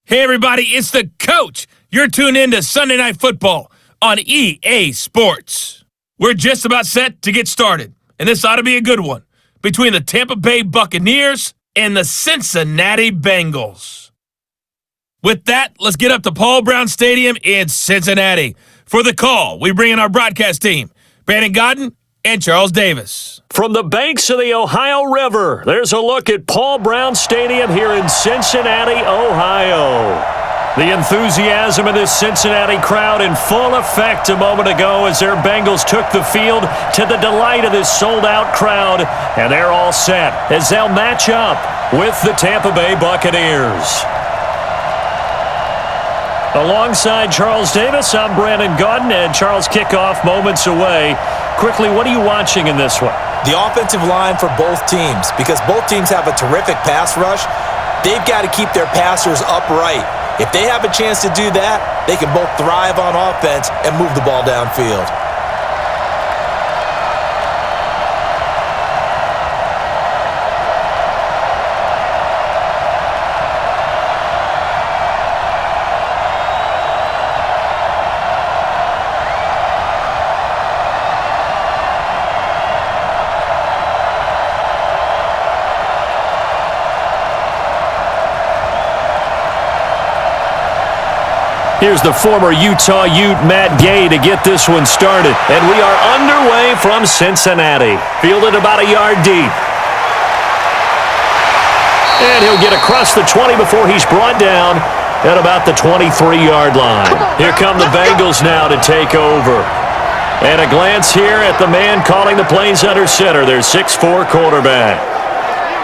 Hey everybody, it's the coach. You're tuned in to Sunday Night Football on EA Sports. We're just about set to get started, and this ought to be a good one, between the Tampa Bay Buccaneers and the Cincinnati Bengals. With that, let's get up to Paul Brown Stadium in Cincinnati. For the call, we bring in our broadcast team, Brandon Godden and Charles Davis. From the banks of the Ohio River, there's a look at Paul Brown Stadium here in Cincinnati, Ohio. The enthusiasm of this Cincinnati crowd in full effect a moment ago as their Bengals took the field to the delight of this sold-out crowd. And they're all set as they'll match up with the Tampa Bay Buccaneers. Alongside Charles Davis, I'm Brandon Godden, and Charles, kickoff moments away. Quickly, what are you watching in this one? The offensive line for both teams, because both teams have a terrific pass rush. They've got to keep their passers upright. If they have a chance to do that, they can both thrive on offense and move the ball downfield. Here's the former Utah Ute, Matt Gay, to get this one started. And we are underway from Cincinnati. Fielded about a yard deep. And he'll get across the 20 before he's brought down at about the 23-yard line. Here come the Bengals now to take over. And a glance here at the man calling the plays under center, their 6'4" quarterback.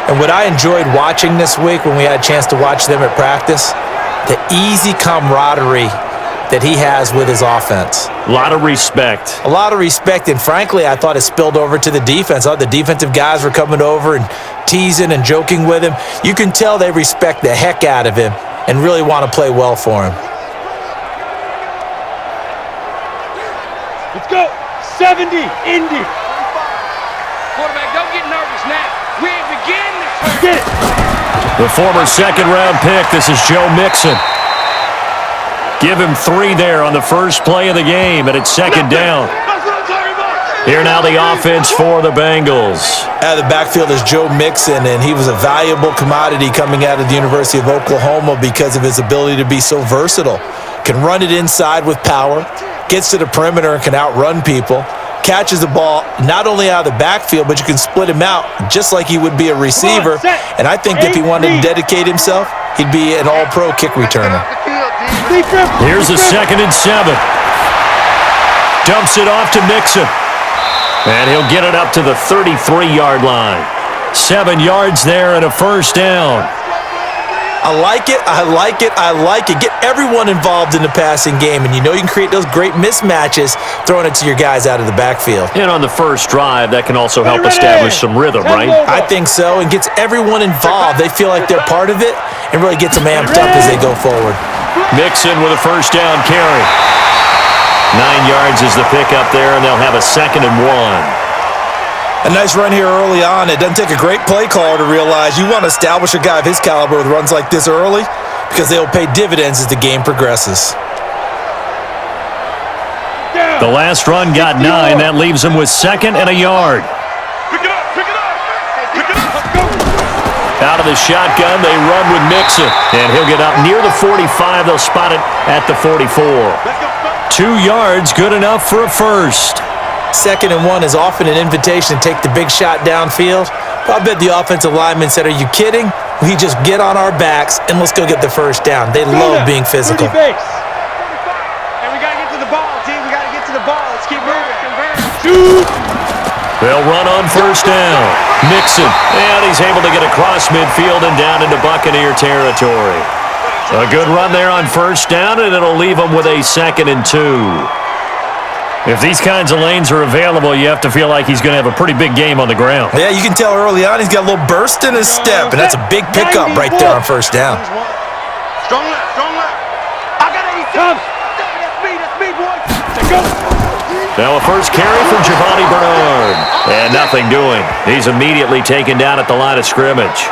And what I enjoyed watching this week when we had a chance to watch them at practice, the easy camaraderie that he has with his offense. A lot of respect. A lot of respect, and frankly, I thought it spilled over to the defense. I thought the defensive guys were coming over and teasing and joking with him. You can tell they respect the heck out of him and really want to play well for him. Let's go. 70, Indy. Quarterback, don't get nervous now. We ain't beginning to Get it. The former second-round pick, this is Joe Mixon. Give him 3 there on the first play of the game, and it's second down. Here now the offense for the Bengals. Out of the backfield is Joe Mixon, and he was a valuable commodity coming out of the University of Oklahoma because of his ability to be so versatile. Can run it inside with power, gets to the perimeter and can outrun people. Catches the ball not only out of the backfield, but you can split him out just like he would be a receiver. And I think if he wanted to dedicate himself, he'd be an all-pro kick returner. Here's a 2nd and 7. Dumps it off to Mixon. And he'll get it up to the 33-yard line. 7 yards there and a first down. I like it, I like it, I like it. Get everyone involved in the passing game, and you know you can create those great mismatches throwing it to your guys out of the backfield. And on the first drive, that can also help establish some rhythm, right? I think so, and gets everyone involved. They feel like they're part of it and really gets them amped up as they go forward. Mixon with a first down carry. 9 yards is the pickup there, and they'll have a 2nd and 1. A nice run here early on. It doesn't take a great play caller to realize you want to establish a guy of his caliber with runs like this early because they'll pay dividends as the game progresses. The last run got 9. That leaves him with 2nd and a yard. Pick it up. Pick it up. Pick it up. Go. Out of the shotgun, they run with Mixon. And he'll get up near the 45. They'll spot it at the 44. 2 yards, good enough for a first. 2nd and 1 is often an invitation to take the big shot downfield. But I bet the offensive lineman said, are you kidding? We just get on our backs and let's go get the first down. They love being physical. And we got to get to the ball, team. We got to get to the ball. Let's keep moving. Shoot. They'll run on first down. Mixon, and he's able to get across midfield and down into Buccaneer territory. A good run there on first down, and it'll leave them with a 2nd and 2. If these kinds of lanes are available, you have to feel like he's going to have a pretty big game on the ground. Yeah, you can tell early on he's got a little burst in his step, and that's a big pickup right there on first down. Strong left, strong left. I got 80. That's me, boy. Go. Now a first carry from Giovanni Bernard. And nothing doing. He's immediately taken down at the line of scrimmage.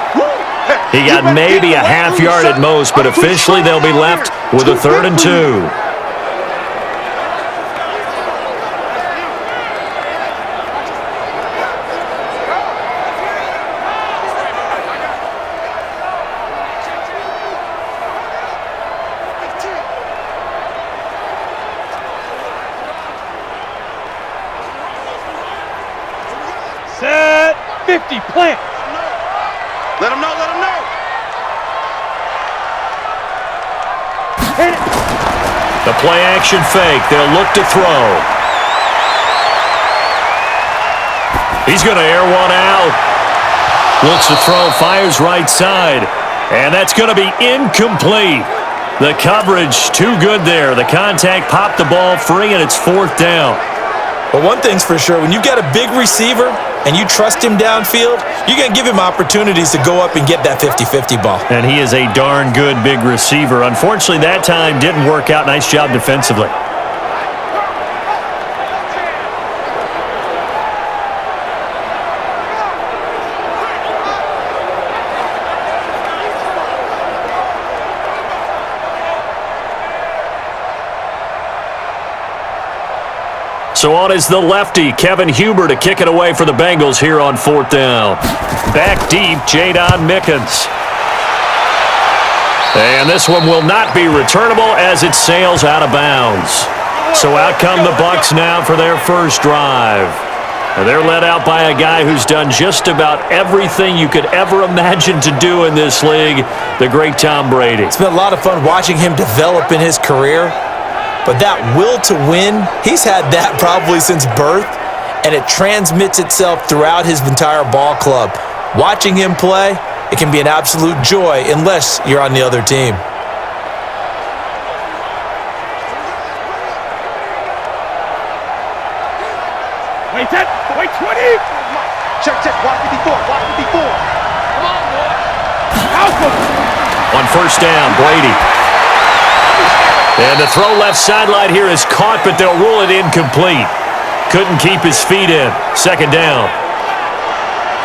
He got maybe a half yard at most, but officially they'll be left with a 3rd and 2. Set 50, plant. Let him know, let him know. Hit it. The play action fake. They'll look to throw. He's going to air one out. Looks to throw, fires right side. And that's going to be incomplete. The coverage too good there. The contact popped the ball free, and it's 4th down. But one thing's for sure, when you've got a big receiver and you trust him downfield, you're going to give him opportunities to go up and get that 50-50 ball. And he is a darn good big receiver. Unfortunately, that time didn't work out. Nice job defensively. So on is the lefty, Kevin Huber, to kick it away for the Bengals here on 4th down. Back deep, Jadon Mickens. And this one will not be returnable as it sails out of bounds. So out come the Bucs now for their first drive. And they're led out by a guy who's done just about everything you could ever imagine to do in this league, the great Tom Brady. It's been a lot of fun watching him develop in his career. But that will to win, he's had that probably since birth, and it transmits itself throughout his entire ball club. Watching him play, it can be an absolute joy unless you're on the other team. Wait 10, wait 20. Check, watch 54, watch 54. Come on, boy. Alpha. On 1st down, Brady. And the throw left sideline here is caught, but they'll rule it incomplete. Couldn't keep his feet in. 2nd down.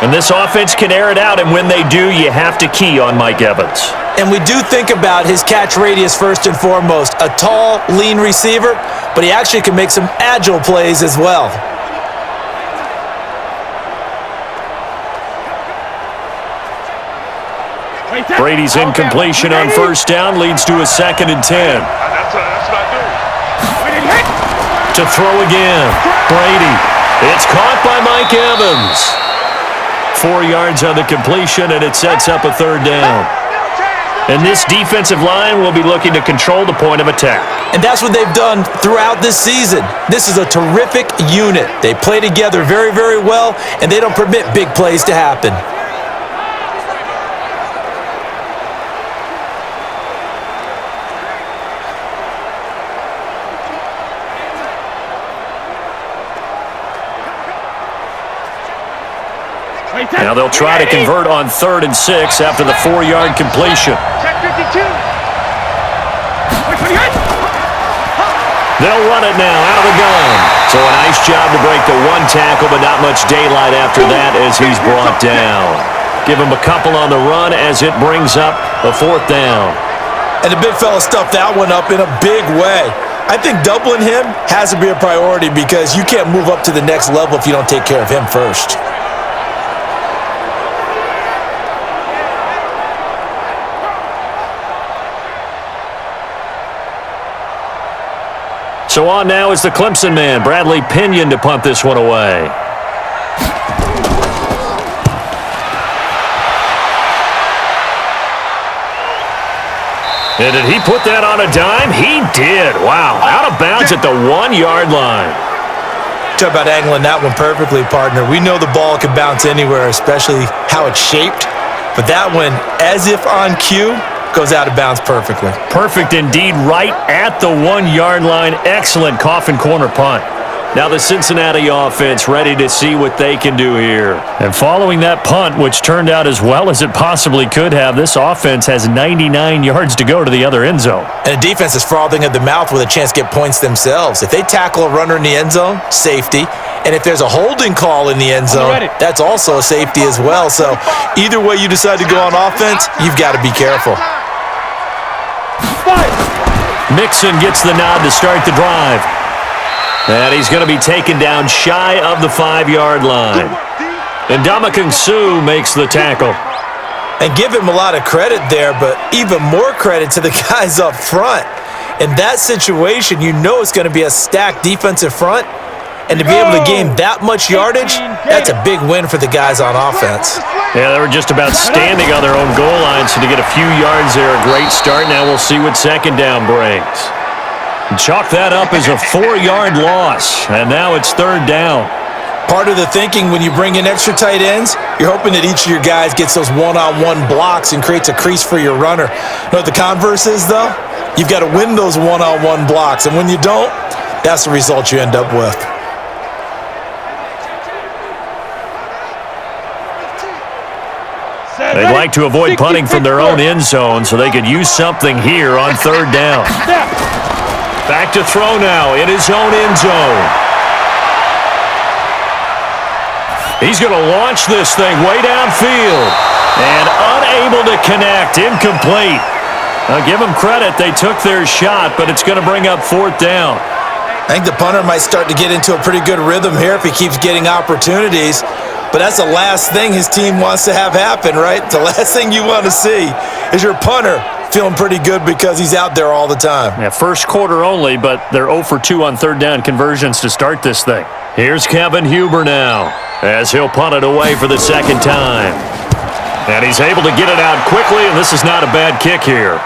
And this offense can air it out, and when they do, you have to key on Mike Evans. And we do think about his catch radius first and foremost. A tall, lean receiver, but he actually can make some agile plays as well. Brady's incompletion on 1st down leads to a 2nd and 10. That's what I do. To throw again. Brady. It's caught by Mike Evans. 4 yards on the completion, and it sets up a 3rd down. And this defensive line will be looking to control the point of attack. And that's what they've done throughout this season. This is a terrific unit. They play together very, very well, and they don't permit big plays to happen. Now they'll try to convert on 3rd and 6 after the 4-yard completion. Check 52. They'll run it now out of the gun. So a nice job to break the 1 tackle, but not much daylight after that as he's brought down. Give him a couple on the run as it brings up a 4th down. And the big fella stuffed that one up in a big way. I think doubling him has to be a priority because you can't move up to the next level if you don't take care of him first. So on now is the Clemson man, Bradley Pinion, to punt this one away. And did he put that on a dime? He did. Wow. Out of bounds at the 1-yard line. Talk about angling that one perfectly, partner. We know the ball can bounce anywhere, especially how it's shaped. But that one, as if on cue, goes out of bounds perfectly. Perfect indeed, right at the 1-yard line. Excellent coffin corner punt. Now the Cincinnati offense ready to see what they can do here. And following that punt, which turned out as well as it possibly could have, this offense has 99 yards to go to the other end zone. And the defense is frothing at the mouth with a chance to get points themselves. If they tackle a runner in the end zone, safety. And if there's a holding call in the end zone, that's also a safety as well. So either way you decide to go on offense, you've got to be careful. Mixon gets the nod to start the drive. And he's going to be taken down shy of the 5-yard line. And Ndamukong Suh makes the tackle. And give him a lot of credit there, but even more credit to the guys up front. In that situation, you know it's going to be a stacked defensive front. And to be able to gain that much yardage, that's a big win for the guys on offense. Yeah, they were just about standing on their own goal line, so to get a few yards there, a great start. Now we'll see what second down brings. Chalk that up as a 4-yard loss, and now it's third down. Part of the thinking when you bring in extra tight ends, you're hoping that each of your guys gets those one-on-one blocks and creates a crease for your runner. You know what the converse is, though? You've got to win those one-on-one blocks, and when you don't, that's the result you end up with. They'd like to avoid punting from their own end zone so they could use something here on third down. Back to throw now in his own end zone. He's going to launch this thing way downfield and unable to connect, incomplete. Now give them credit, they took their shot, but it's going to bring up fourth down. I think the punter might start to get into a pretty good rhythm here if he keeps getting opportunities. But that's the last thing his team wants to have happen, right? The last thing you want to see is your punter feeling pretty good because he's out there all the time. Yeah, first quarter only, but they're 0 for 2 on third down conversions to start this thing. Here's Kevin Huber now as he'll punt it away for the second time. And he's able to get it out quickly, and this is not a bad kick here.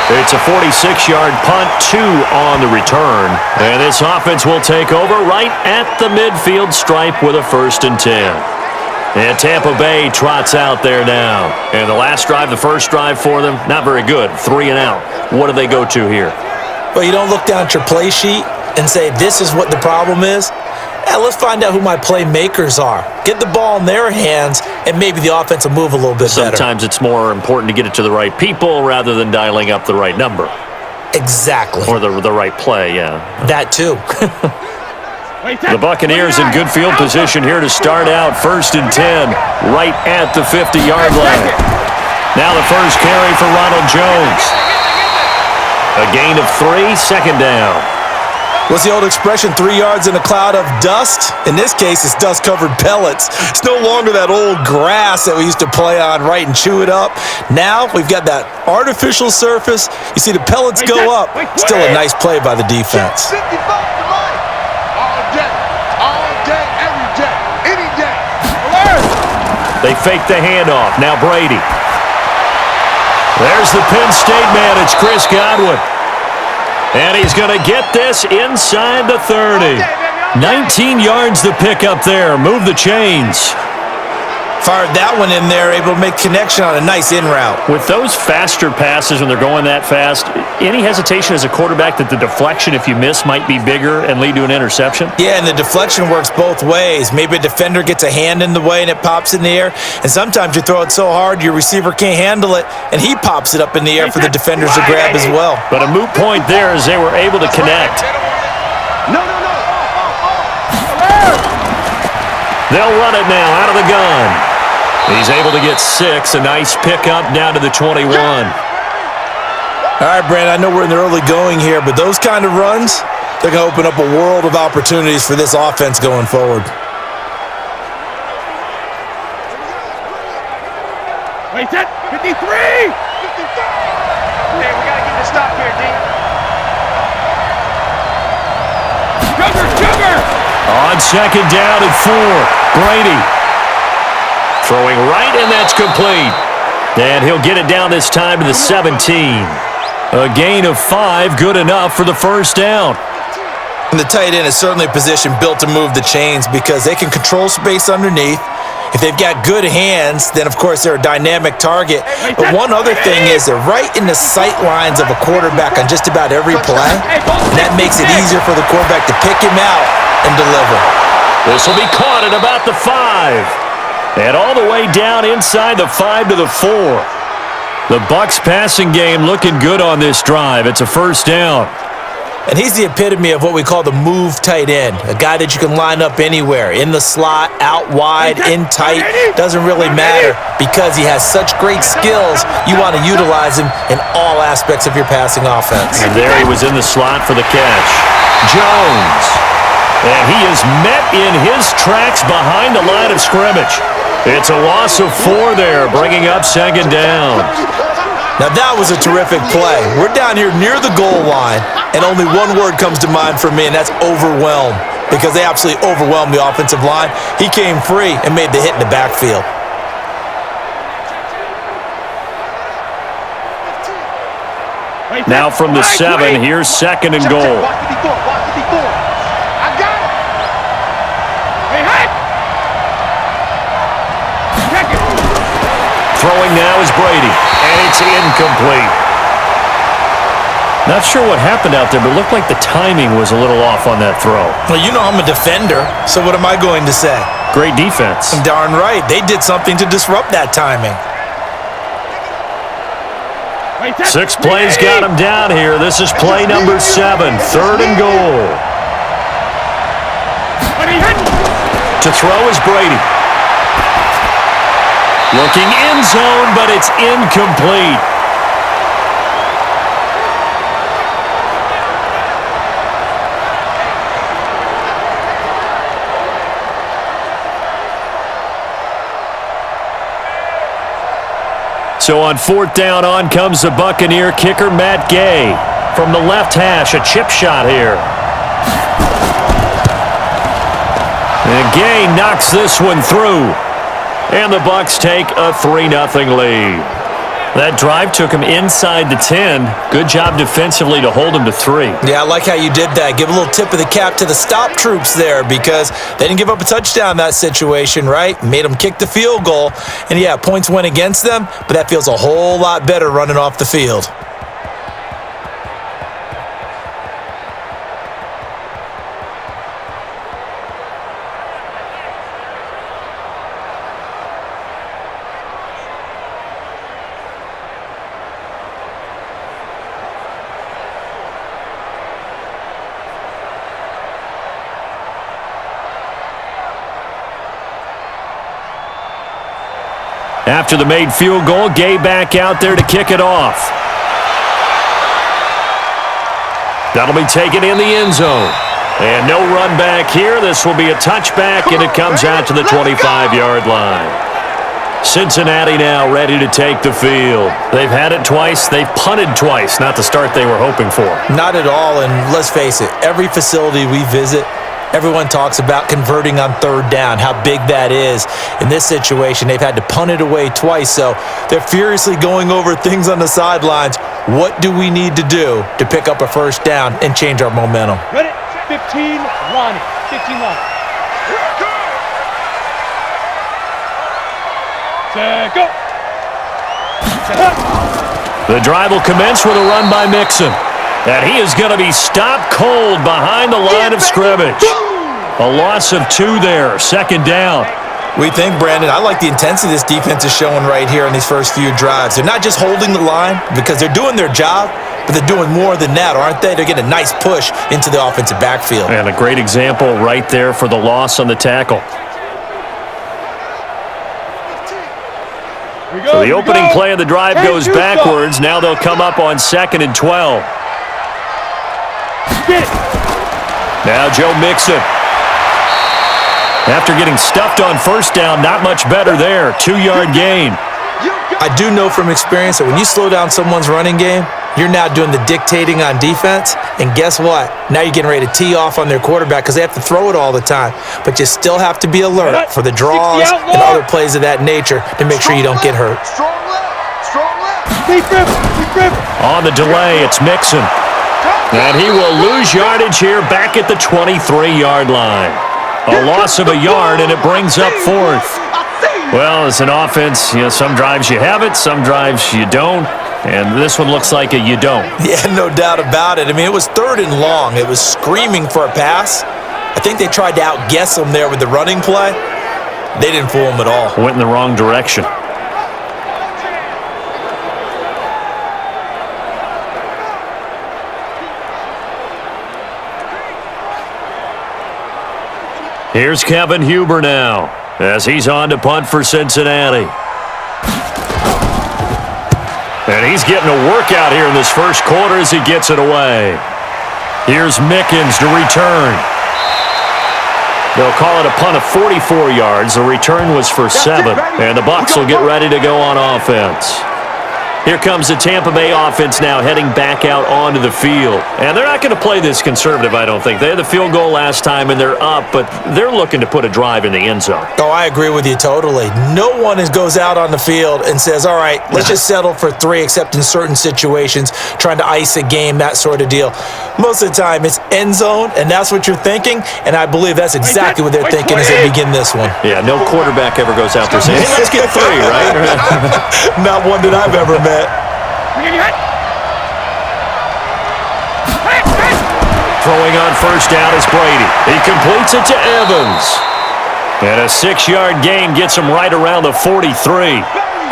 It's a 46-yard punt, 2 on the return. And this offense will take over right at the midfield stripe with a 1st and 10. And Tampa Bay trots out there now. And the last drive, the first drive for them, not very good. 3 and out. What do they go to here? Well, you don't look down at your play sheet and say, this is what the problem is. Let's find out who my playmakers are. Get the ball in their hands, and maybe the offense will move a little bit better. Sometimes it's more important to get it to the right people rather than dialing up the right number. Exactly. Or the right play, yeah. That too. The Buccaneers in good field position here to start out 1st and 10, right at the 50-yard line. Now the first carry for Ronald Jones. A gain of 3, second down. What's the old expression, 3 yards in a cloud of dust? In this case, it's dust-covered pellets. It's no longer that old grass that we used to play on, right, and chew it up. Now we've got that artificial surface. You see the pellets go up. Still a nice play by the defense. All day, every day, any day. They fake the handoff. Now Brady. There's the Penn State man. It's Chris Godwin. And he's going to get this inside the 30. 19 yards to pick up there. Move the chains. Fired that one in there, able to make connection on a nice in route. With those faster passes when they're going that fast, any hesitation as a quarterback that the deflection, if you miss, might be bigger and lead to an interception? Yeah, and the deflection works both ways. Maybe a defender gets a hand in the way and it pops in the air. And sometimes you throw it so hard your receiver can't handle it, and he pops it up in the air for the defenders to grab as well. But a moot point there as they were able to connect. No. They'll run it now out of the gun. He's able to get 6. A nice pickup down to the 21. All right, Brandon, I know we're in the early going here, but those kind of runs, they're going to open up a world of opportunities for this offense going forward. Wait, 53! Hey, we got to get this stop here, D. Sugar! On second down at 4, Brady. Throwing right, and that's complete. And he'll get it down this time to the 17. A gain of 5, good enough for the first down. And the tight end is certainly a position built to move the chains because they can control space underneath. If they've got good hands, then, of course, they're a dynamic target. But one other thing is they're right in the sight lines of a quarterback on just about every play. And that makes it easier for the quarterback to pick him out and deliver. This will be caught at about the 5. And all the way down inside the 5 to the 4. The Bucs passing game looking good on this drive. It's a first down. And he's the epitome of what we call the move tight end, a guy that you can line up anywhere, in the slot, out wide, in tight, doesn't really matter because he has such great skills. You want to utilize him in all aspects of your passing offense. And there he was in the slot for the catch. Jones. And he is met in his tracks behind the line of scrimmage. It's a loss of 4 there, bringing up second down. Now that was a terrific play. We're down here near the goal line, and only one word comes to mind for me, and that's overwhelm, because they absolutely overwhelmed the offensive line. He came free and made the hit in the backfield. Now from the 7, here's second and goal. I got it. Throwing now is Brady, and it's incomplete. Not sure what happened out there, but it looked like the timing was a little off on that throw. Well, you know I'm a defender, so what am I going to say? Great defense. Darn right. They did something to disrupt that timing. 6 plays got him down here. This is play number 7, third and goal. To throw is Brady. Looking end zone, but it's incomplete. So on 4th down, on comes the Buccaneer kicker, Matt Gay. From the left hash, a chip shot here. And Gay knocks this one through. And the Bucs take a 3-0 lead. That drive took him inside the 10. Good job defensively to hold him to 3. Yeah, I like how you did that. Give a little tip of the cap to the stop troops there because they didn't give up a touchdown in that situation, right? Made them kick the field goal. And yeah, points went against them, but that feels a whole lot better running off the field. After the made field goal, Gay back out there to kick it off. That'll be taken in the end zone. And no run back here. This will be a touchback, and it comes out to the 25-yard line. Cincinnati now ready to take the field. They've had it twice. They've punted twice. Not the start they were hoping for. Not at all, and let's face it, every facility we visit, everyone talks about converting on 3rd down, how big that is. In this situation, they've had to punt it away twice, so they're furiously going over things on the sidelines. What do we need to do to pick up a 1st down and change our momentum? Ready? 15, Lonnie. 15, Lonnie. Set, go. Set up. The drive will commence with a run by Mixon. And he is going to be stopped cold behind the line of scrimmage. A loss of 2 there, 2nd down. We think, Brandon, I like the intensity this defense is showing right here in these first few drives. They're not just holding the line because they're doing their job, but they're doing more than that, aren't they? They're getting a nice push into the offensive backfield. And a great example right there for the loss on the tackle. So the opening play of the drive goes backwards. Now they'll come up on 2nd and 12. Now Joe Mixon. After getting stuffed on 1st down, not much better there. 2-yard gain. I do know from experience that when you slow down someone's running game, you're now doing the dictating on defense. And guess what? Now you're getting ready to tee off on their quarterback because they have to throw it all the time. But you still have to be alert for the draws and other plays of that nature to make sure you don't get hurt. Strong left. Strong left. Deep rip. On the delay, it's Mixon. And he will lose yardage here back at the 23-yard line. A loss of a yard, and it brings up 4th. Well, as an offense, some drives you have it, some drives you don't. And this one looks like a you don't. Yeah, no doubt about it. I mean, it was 3rd and long. It was screaming for a pass. I think they tried to outguess him there with the running play. They didn't fool him at all. Went in the wrong direction. Here's Kevin Huber now as he's on to punt for Cincinnati. And he's getting a workout here in this first quarter as he gets it away. Here's Mickens to return. They'll call it a punt of 44 yards. The return was for 7. And the Bucs will get ready to go on offense. Here comes the Tampa Bay offense now heading back out onto the field. And they're not going to play this conservative, I don't think. They had the field goal last time, and they're up, but they're looking to put a drive in the end zone. Oh, I agree with you totally. No one goes out on the field and says, all right, let's just settle for 3, except in certain situations, trying to ice a game, that sort of deal. Most of the time, it's end zone, and that's what you're thinking, and I believe that's exactly what they're thinking as they begin this one. Yeah, no quarterback ever goes out there saying, hey, let's get 3, right? Not one that I've ever met. Throwing on first down is Brady. He completes it to Evans. And a 6-yard gain gets him right around the 43.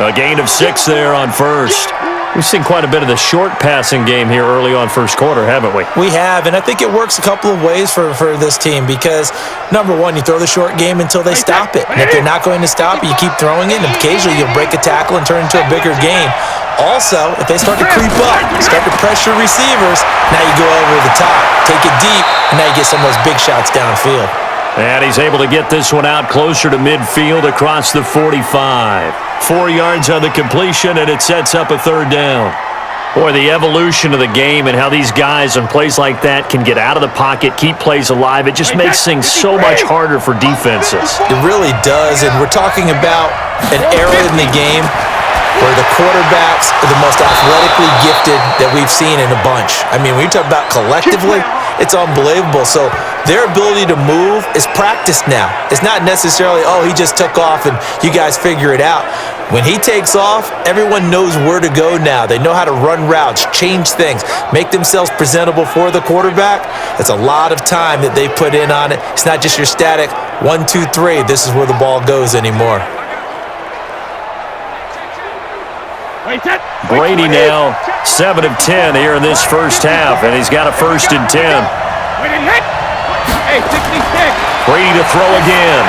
A gain of 6 there on first. We've seen quite a bit of the short passing game here early on first quarter, haven't we? We have, and I think it works a couple of ways for this team because, number one, you throw the short game until they stop it. And if they're not going to stop it, you keep throwing it, and occasionally you'll break a tackle and turn it into a bigger game. Also, if they start to creep up, start to pressure receivers, now you go over the top, take it deep, and now you get some of those big shots downfield. And he's able to get this one out closer to midfield across the 45. 4 yards on the completion, and it sets up a 3rd down. Boy, the evolution of the game and how these guys on plays like that can get out of the pocket, keep plays alive, it just makes things so much harder for defenses. It really does, and we're talking about an era in the game where the quarterbacks are the most athletically gifted that we've seen in a bunch. I mean, when you talk about collectively, it's unbelievable. So their ability to move is practiced now. It's not necessarily, oh, he just took off and you guys figure it out. When he takes off, everyone knows where to go now. They know how to run routes, change things, make themselves presentable for the quarterback. That's a lot of time that they put in on it. It's not just your static 1, 2, 3. This is where the ball goes anymore. Brady now 7 of 10 here in this first half, and he's got a 1st and 10. Brady to throw again.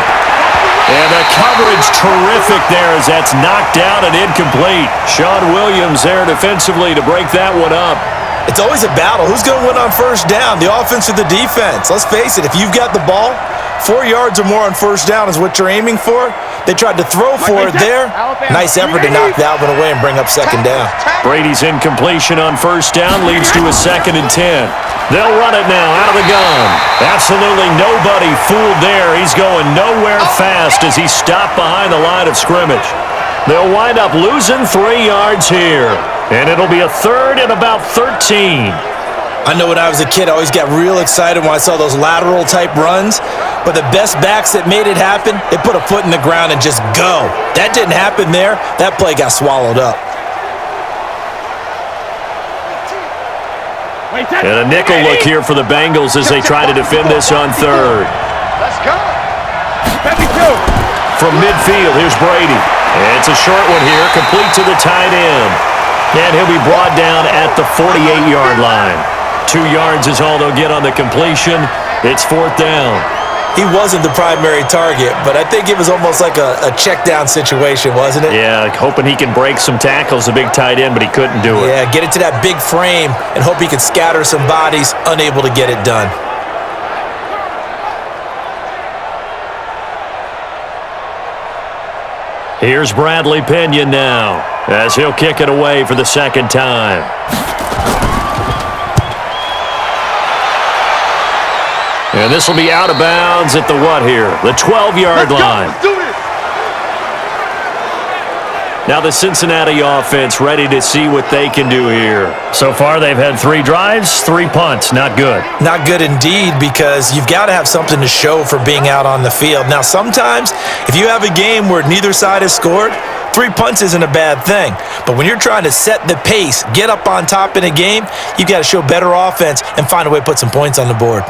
And the coverage terrific there as that's knocked down and incomplete. Sean Williams there defensively to break that one up. It's always a battle. Who's going to win on first down, the offense or the defense? Let's face it, if you've got the ball, 4 yards or more on first down is what you're aiming for. They tried to throw for it there. Nice effort to knock that one away and bring up 2nd down. Brady's incompletion on first down leads to a 2nd and 10. They'll run it now out of the gun. Absolutely nobody fooled there. He's going nowhere fast as he's stopped behind the line of scrimmage. They'll wind up losing 3 yards here. And it'll be a 3rd and about 13. I know when I was a kid, I always got real excited when I saw those lateral-type runs. But the best backs that made it happen, they put a foot in the ground and just go. That didn't happen there. That play got swallowed up. And a nickel look here for the Bengals as they try to defend this on 3rd. Let's go. From midfield, here's Brady. And it's a short one here, complete to the tight end. And he'll be brought down at the 48-yard line. 2 yards is all they'll get on the completion. It's 4th down. He wasn't the primary target, but I think it was almost like a check-down situation, wasn't it? Yeah, hoping he can break some tackles, the big tight end, but he couldn't do it. Yeah, get it to that big frame and hope he could scatter some bodies, unable to get it done. Here's Bradley Pinion now as he'll kick it away for the 2nd time. And this will be out of bounds at the what here? The 12-yard line. Let's do this. Now the Cincinnati offense ready to see what they can do here. So far they've had 3 drives, 3 punts. Not good. Not good indeed, because you've got to have something to show for being out on the field. Now sometimes if you have a game where neither side has scored, 3 punts isn't a bad thing. But when you're trying to set the pace, get up on top in a game, you've got to show better offense and find a way to put some points on the board.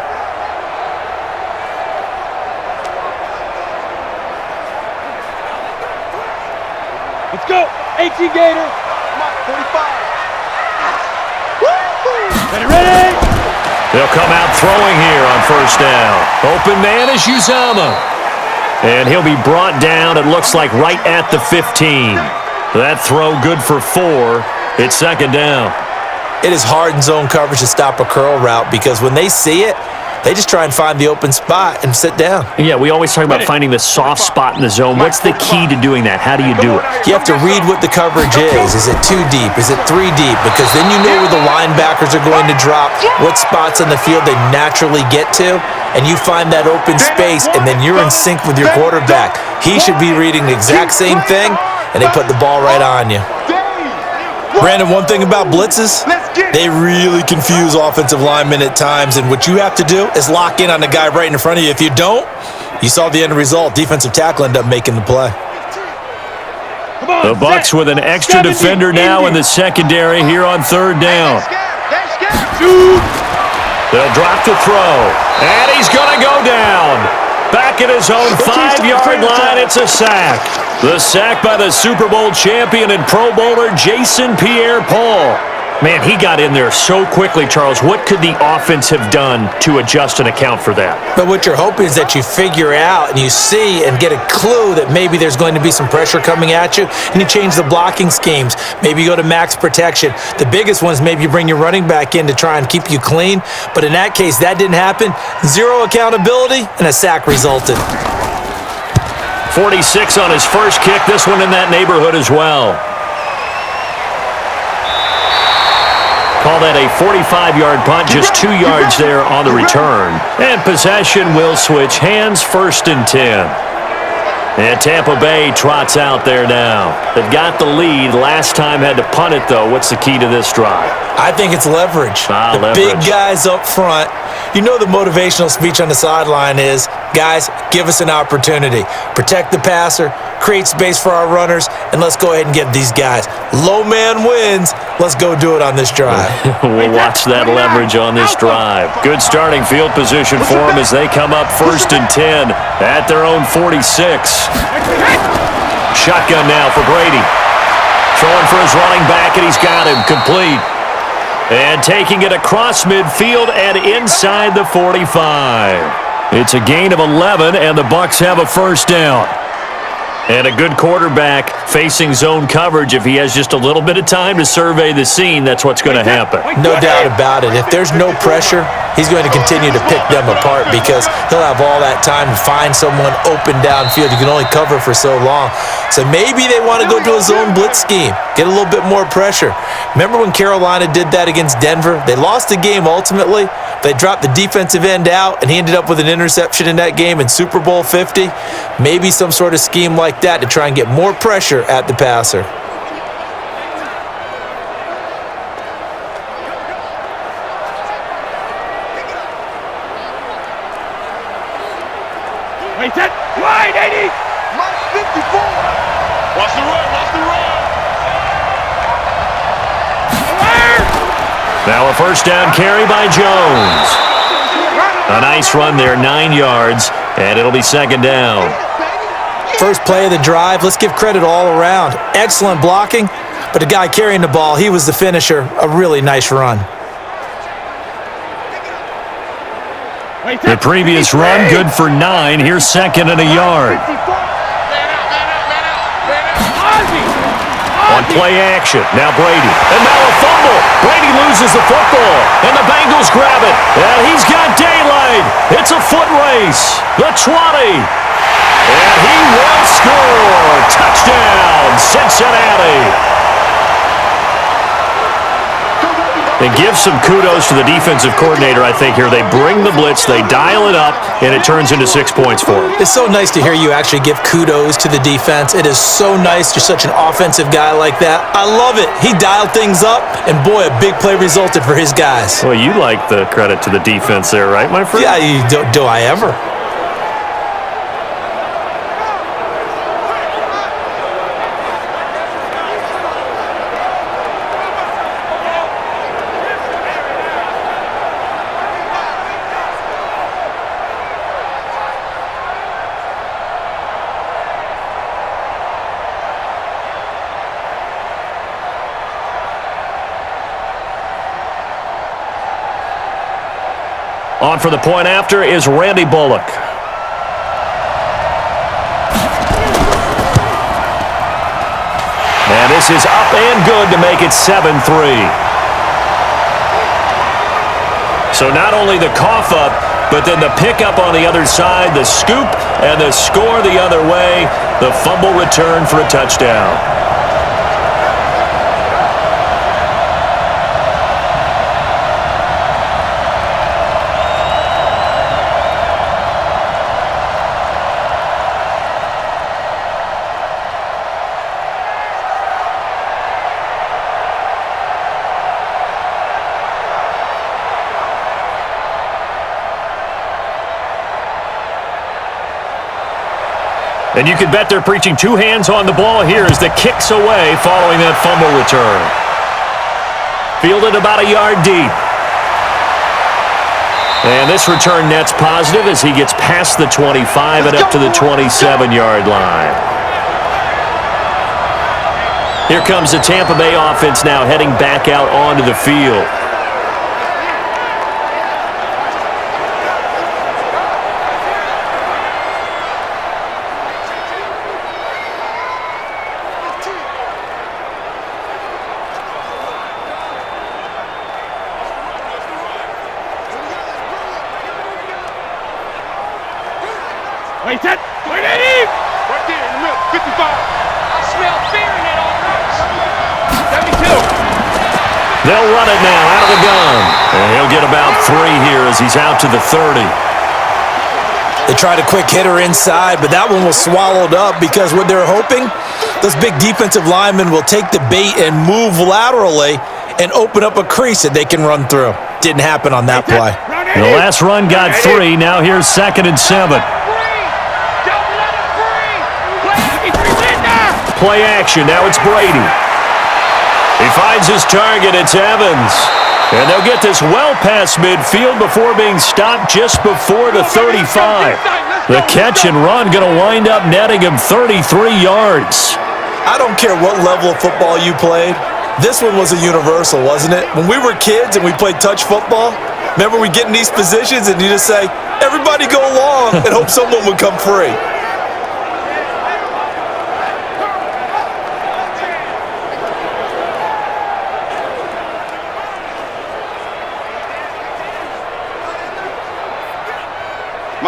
Let's go. 18 Gator. Come on, 45. Ready, ready. They'll come out throwing here on first down. Open man is Uzama. And he'll be brought down, it looks like, right at the 15. That throw good for 4. It's second down. It is hard in zone coverage to stop a curl route because when they see it, they just try and find the open spot and sit down. Yeah, we always talk about finding the soft spot in the zone. What's the key to doing that? How do you do it? You have to read what the coverage is. Is it 2 deep? Is it 3 deep? Because then you know where the linebackers are going to drop, what spots on the field they naturally get to, and you find that open space, and then you're in sync with your quarterback. He should be reading the exact same thing, and they put the ball right on you. Brandon, one thing about blitzes, they really confuse offensive linemen at times, and what you have to do is lock in on the guy right in front of you. If you don't, you saw the end result. Defensive tackle ended up making the play. The Bucs with an extra defender now in the secondary here on third down. They'll drop to throw, and he's going to go down. Back at his own 5-yard line, it's a sack. The sack by the Super Bowl champion and Pro Bowler Jason Pierre-Paul. Man, he got in there so quickly, Charles. What could the offense have done to adjust and account for that? But what you're hoping is that you figure out and you see and get a clue that maybe there's going to be some pressure coming at you, and you change the blocking schemes. Maybe you go to max protection. The biggest one is maybe you bring your running back in to try and keep you clean. But in that case, that didn't happen. 0 accountability, and a sack resulted. 46 on his first kick. This one in that neighborhood as well. Call that a 45-yard punt, just 2 yards there on the return. And possession will switch hands, 1st and 10. And Tampa Bay trots out there now. They've got the lead. Last time had to punt it, though. What's the key to this drive? I think it's leverage. Leverage. Big guys up front. You know the motivational speech on the sideline is, guys, give us an opportunity. Protect the passer, create space for our runners, and let's go ahead and get these guys. Low man wins. Let's go do it on this drive. We'll watch that leverage on this drive. Good starting field position for them as they come up 1st and 10 at their own 46. Shotgun now for Brady. Throwing for his running back, and he's got him complete. And taking it across midfield and inside the 45. It's a gain of 11, and the Bucs have a first down. And a good quarterback facing zone coverage. If he has just a little bit of time to survey the scene, that's what's going to happen. No doubt about it. If there's no pressure, he's going to continue to pick them apart because he'll have all that time to find someone open downfield. You can only cover for so long. So maybe they want to go to a zone blitz scheme, get a little bit more pressure. Remember when Carolina did that against Denver? They lost the game ultimately. They dropped the defensive end out, and he ended up with an interception in that game in Super Bowl 50. Maybe some sort of scheme like that to try and get more pressure at the passer. Wait, that wide, 80. Minus 54. Watch the run, watch the run. Now a first down carry by Jones. A nice run there, 9 yards, and it'll be second down. First play of the drive, let's give credit all around. Excellent blocking, but the guy carrying the ball, he was the finisher. A really nice run. The previous run, good for 9. Here's 2nd and a yard. On play action, now Brady. And now a fumble. Brady loses the football, and the Bengals grab it. And he's got daylight. It's a foot race. The 20. And he will score. Touchdown, Cincinnati. And give some kudos to the defensive coordinator, I think, here. They bring the blitz, they dial it up, and it turns into 6 points for them. It's so nice to hear you actually give kudos to the defense. It is so nice. You're such an offensive guy like that. I love it. He dialed things up, and boy, a big play resulted for his guys. Well, you like the credit to the defense there, right, my friend? Yeah, do I ever? On for the point after is Randy Bullock. And this is up and good to make it 7-3. So not only the cough up, but then the pickup on the other side, the scoop, and the score the other way, the fumble return for a touchdown. And you can bet they're preaching two hands on the ball here as the kick's away following that fumble return. Fielded about a yard deep. And this return net's positive as he gets past the 25 and up to the 27-yard line. Here comes the Tampa Bay offense now heading back out onto the field. Wait, set. Wait, Eddie! Right there in the middle, 55. I smell fear in that offense. 72. They'll run it now out of the gun. And he'll get about 3 here as he's out to the 30. They tried a quick hitter inside, but that one was swallowed up because what they're hoping, those big defensive linemen will take the bait and move laterally and open up a crease that they can run through. Didn't happen on that play. The last run got 3. Now here's 2nd and 7. Play action. Now it's Brady. He finds his target. It's Evans. And they'll get this well past midfield before being stopped just before the 35. The catch and run going to wind up netting him 33 yards. I don't care what level of football you played. This one was a universal, wasn't it? When we were kids and we played touch football, remember we get in these positions and you just say, everybody go along and hope someone would come free.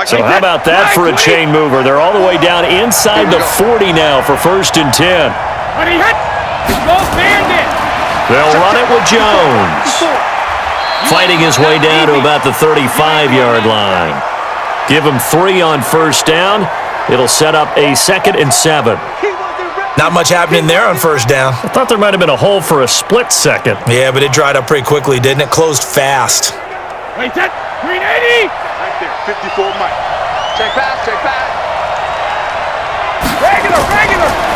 So how about that for a chain mover? They're all the way down inside the 40 now for 1st and 10. They'll run it with Jones. Fighting his way down to about the 35-yard line. Give him 3 on 1st down. It'll set up a 2nd and 7. Not much happening there on 1st down. I thought there might have been a hole for a split second. Yeah, but it dried up pretty quickly, didn't it? Closed fast. Wait, set. 380. 54 Mike. Check back, check back. Regular.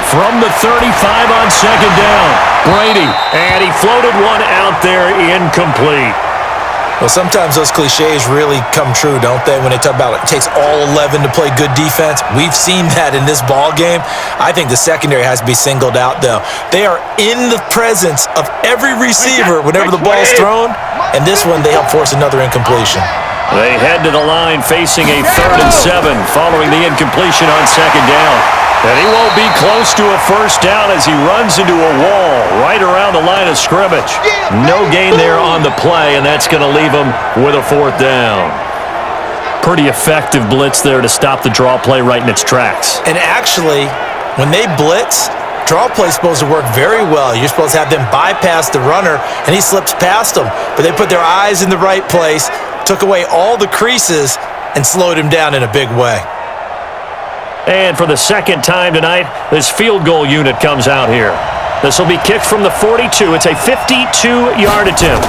From the 35 on 2nd down, Brady. And he floated one out there incomplete. Well, sometimes those cliches really come true, don't they? When they talk about it takes all 11 to play good defense. We've seen that in this ball game. I think the secondary has to be singled out, though. They are in the presence of every receiver whenever the ball's thrown, and this one they help force another incompletion. They head to the line facing a 3rd and 7 following the incompletion on 2nd down. And he won't be close to a 1st down as he runs into a wall right around the line of scrimmage. No gain there on the play, and that's going to leave him with a 4th down. Pretty effective blitz there to stop the draw play right in its tracks. And actually, when they blitz, draw play's supposed to work very well. You're supposed to have them bypass the runner, and he slips past them. But they put their eyes in the right place, took away all the creases, and slowed him down in a big way. And for the 2nd time tonight, this field goal unit comes out here. This will be kicked from the 42. It's a 52-yard attempt.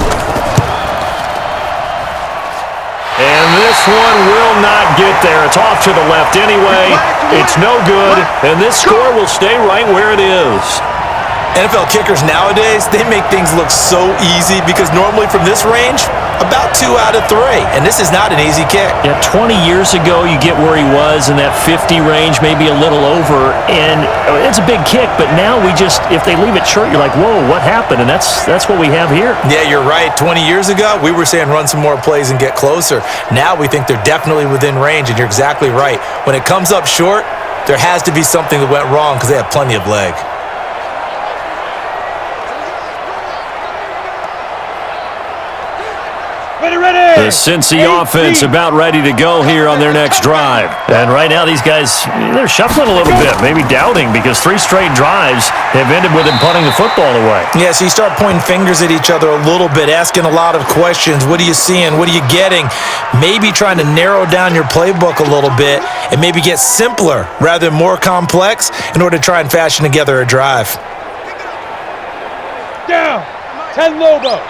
And this one will not get there. It's off to the left anyway. It's no good, and this score will stay right where it is. NFL kickers nowadays, they make things look so easy because normally from this range, About 2 out of 3, and this is not an easy kick. Yeah, 20 years ago, you get where he was in that 50 range, maybe a little over, and it's a big kick, but now if they leave it short, you're like, whoa, what happened? And that's what we have here. Yeah, you're right. 20 years ago, we were saying run some more plays and get closer. Now we think they're definitely within range, and you're exactly right. When it comes up short, there has to be something that went wrong because they have plenty of leg. The Cincy offense about ready to go here on their next drive. And right now, these guys, they're shuffling a little bit, maybe doubting, because 3 straight drives have ended with them punting the football away. Yeah, so you start pointing fingers at each other a little bit, asking a lot of questions. What are you seeing? What are you getting? Maybe trying to narrow down your playbook a little bit and maybe get simpler rather than more complex in order to try and fashion together a drive. Down. 10 Lobo.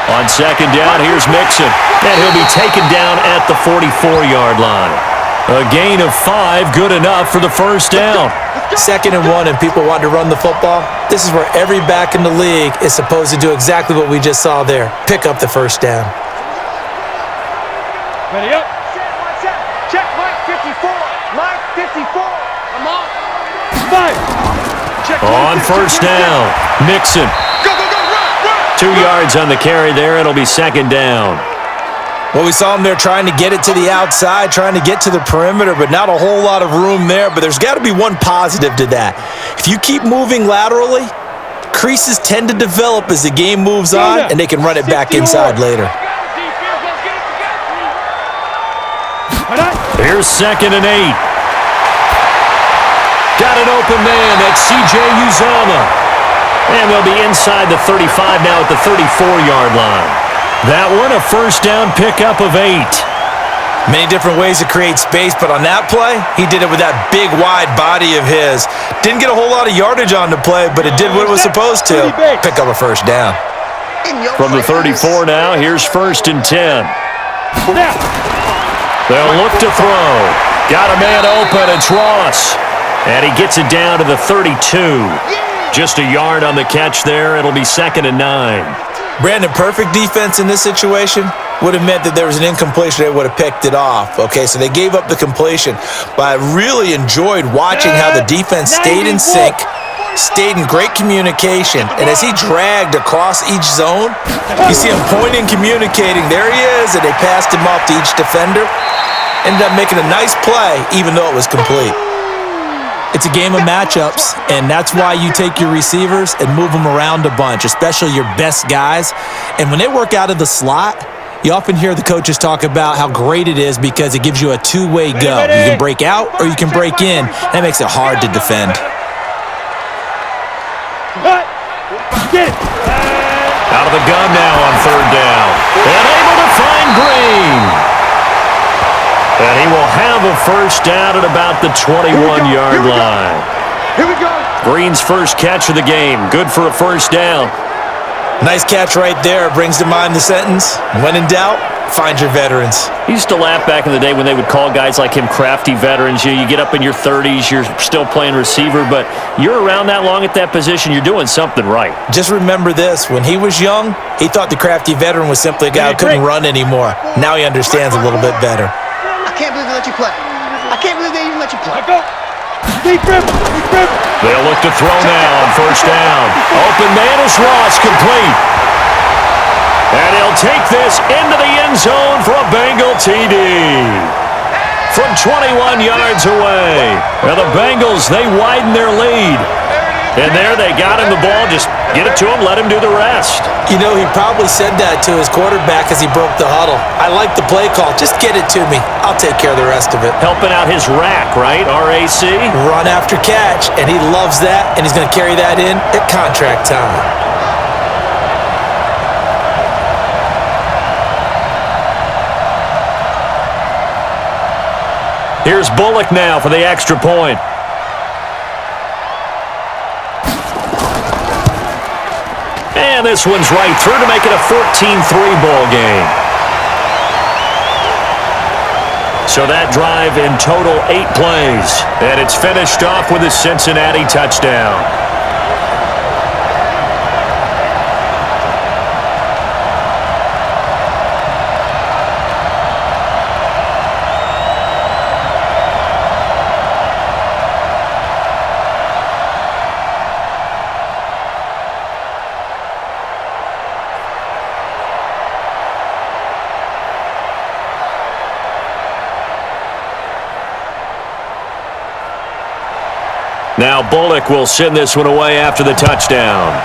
On second down, here's Mixon, and he'll be taken down at the 44-yard line. A gain of 5, good enough for the first down. 2nd and 1, and people want to run the football. This is where every back in the league is supposed to do exactly what we just saw there. Pick up the first down. Ready up. Check Mike 54. Mike 54. I'm on. 5. Check On first down, Mixon. Go, go, go, run. 2 yards on the carry there. It'll be second down. Well, we saw him there trying to get it to the outside, trying to get to the perimeter, but not a whole lot of room there. But there's got to be one positive to that. If you keep moving laterally, creases tend to develop as the game moves on, and they can run it back inside later. Here's 2nd and 8. Got an open man. That's C.J. Uzomah. And they'll be inside the 35 now at the 34-yard line. That one, a first down pickup of 8. Many different ways to create space, but on that play, he did it with that big, wide body of his. Didn't get a whole lot of yardage on the play, but it did what it was supposed to. Pick up a first down. From the 34 now, here's 1st and 10. They'll look to throw. Got a man open, it's Ross. And he gets it down to the 32. Just a yard on the catch there. It'll be 2nd and 9. Brandon, perfect defense in this situation would have meant that there was an incompletion. They would have picked it off. Okay, so they gave up the completion. But I really enjoyed watching how the defense stayed in sync, stayed in great communication. And as he dragged across each zone, you see him pointing, communicating. There he is, and they passed him off to each defender. Ended up making a nice play, even though it was complete. It's a game of matchups, and that's why you take your receivers and move them around a bunch, especially your best guys. And when they work out of the slot, you often hear the coaches talk about how great it is because it gives you a two-way go. You can break out or you can break in. That makes it hard to defend. Out of the gun now on 3rd down. And able to find Green. And he will have a first down at about the 21-yard line. Here we go. Green's first catch of the game. Good for a first down. Nice catch right there. Brings to mind the sentence, when in doubt, find your veterans. He used to laugh back in the day when they would call guys like him crafty veterans. You get up in your 30s, you're still playing receiver, but you're around that long at that position, you're doing something right. Just remember this. When he was young, he thought the crafty veteran was simply a guy who couldn't run anymore. Now he understands a little bit better. I can't believe they let you play. I can't believe they even let you play. Go. Deep rip. Deep rip. They'll look to throw now on first down. Open man is Ross, complete. And he'll take this into the end zone for a Bengal TD. From 21 yards away. Now the Bengals, they widen their lead. And there they got him the ball. Just get it to him, let him do the rest. You know, he probably said that to his quarterback as he broke the huddle. I like the play call. Just get it to me. I'll take care of the rest of it. Helping out his rack, right? RAC? Run after catch, and he loves that, and he's going to carry that in at contract time. Here's Bullock now for the extra point. And this one's right through to make it a 14-3 ball game. So that drive in total 8 plays. And it's finished off with a Cincinnati touchdown. Now Bullock will send this one away after the touchdown.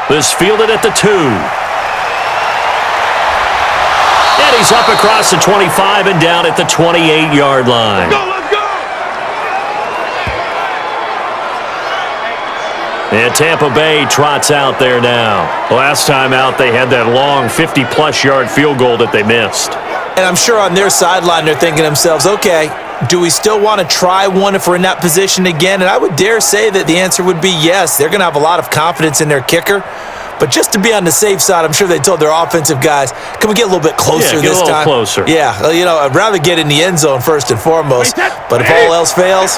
This fielded at the 2. And he's up across the 25 and down at the 28-yard line. Let's go! And Tampa Bay trots out there now. Last time out, they had that long 50-plus yard field goal that they missed. And I'm sure on their sideline they're thinking to themselves, okay, do we still want to try one if we're in that position again? And I would dare say that the answer would be yes. They're going to have a lot of confidence in their kicker. But just to be on the safe side, I'm sure they told their offensive guys, can we get a little bit closer this time? Closer. Yeah, I'd rather get in the end zone first and foremost. But if all else fails,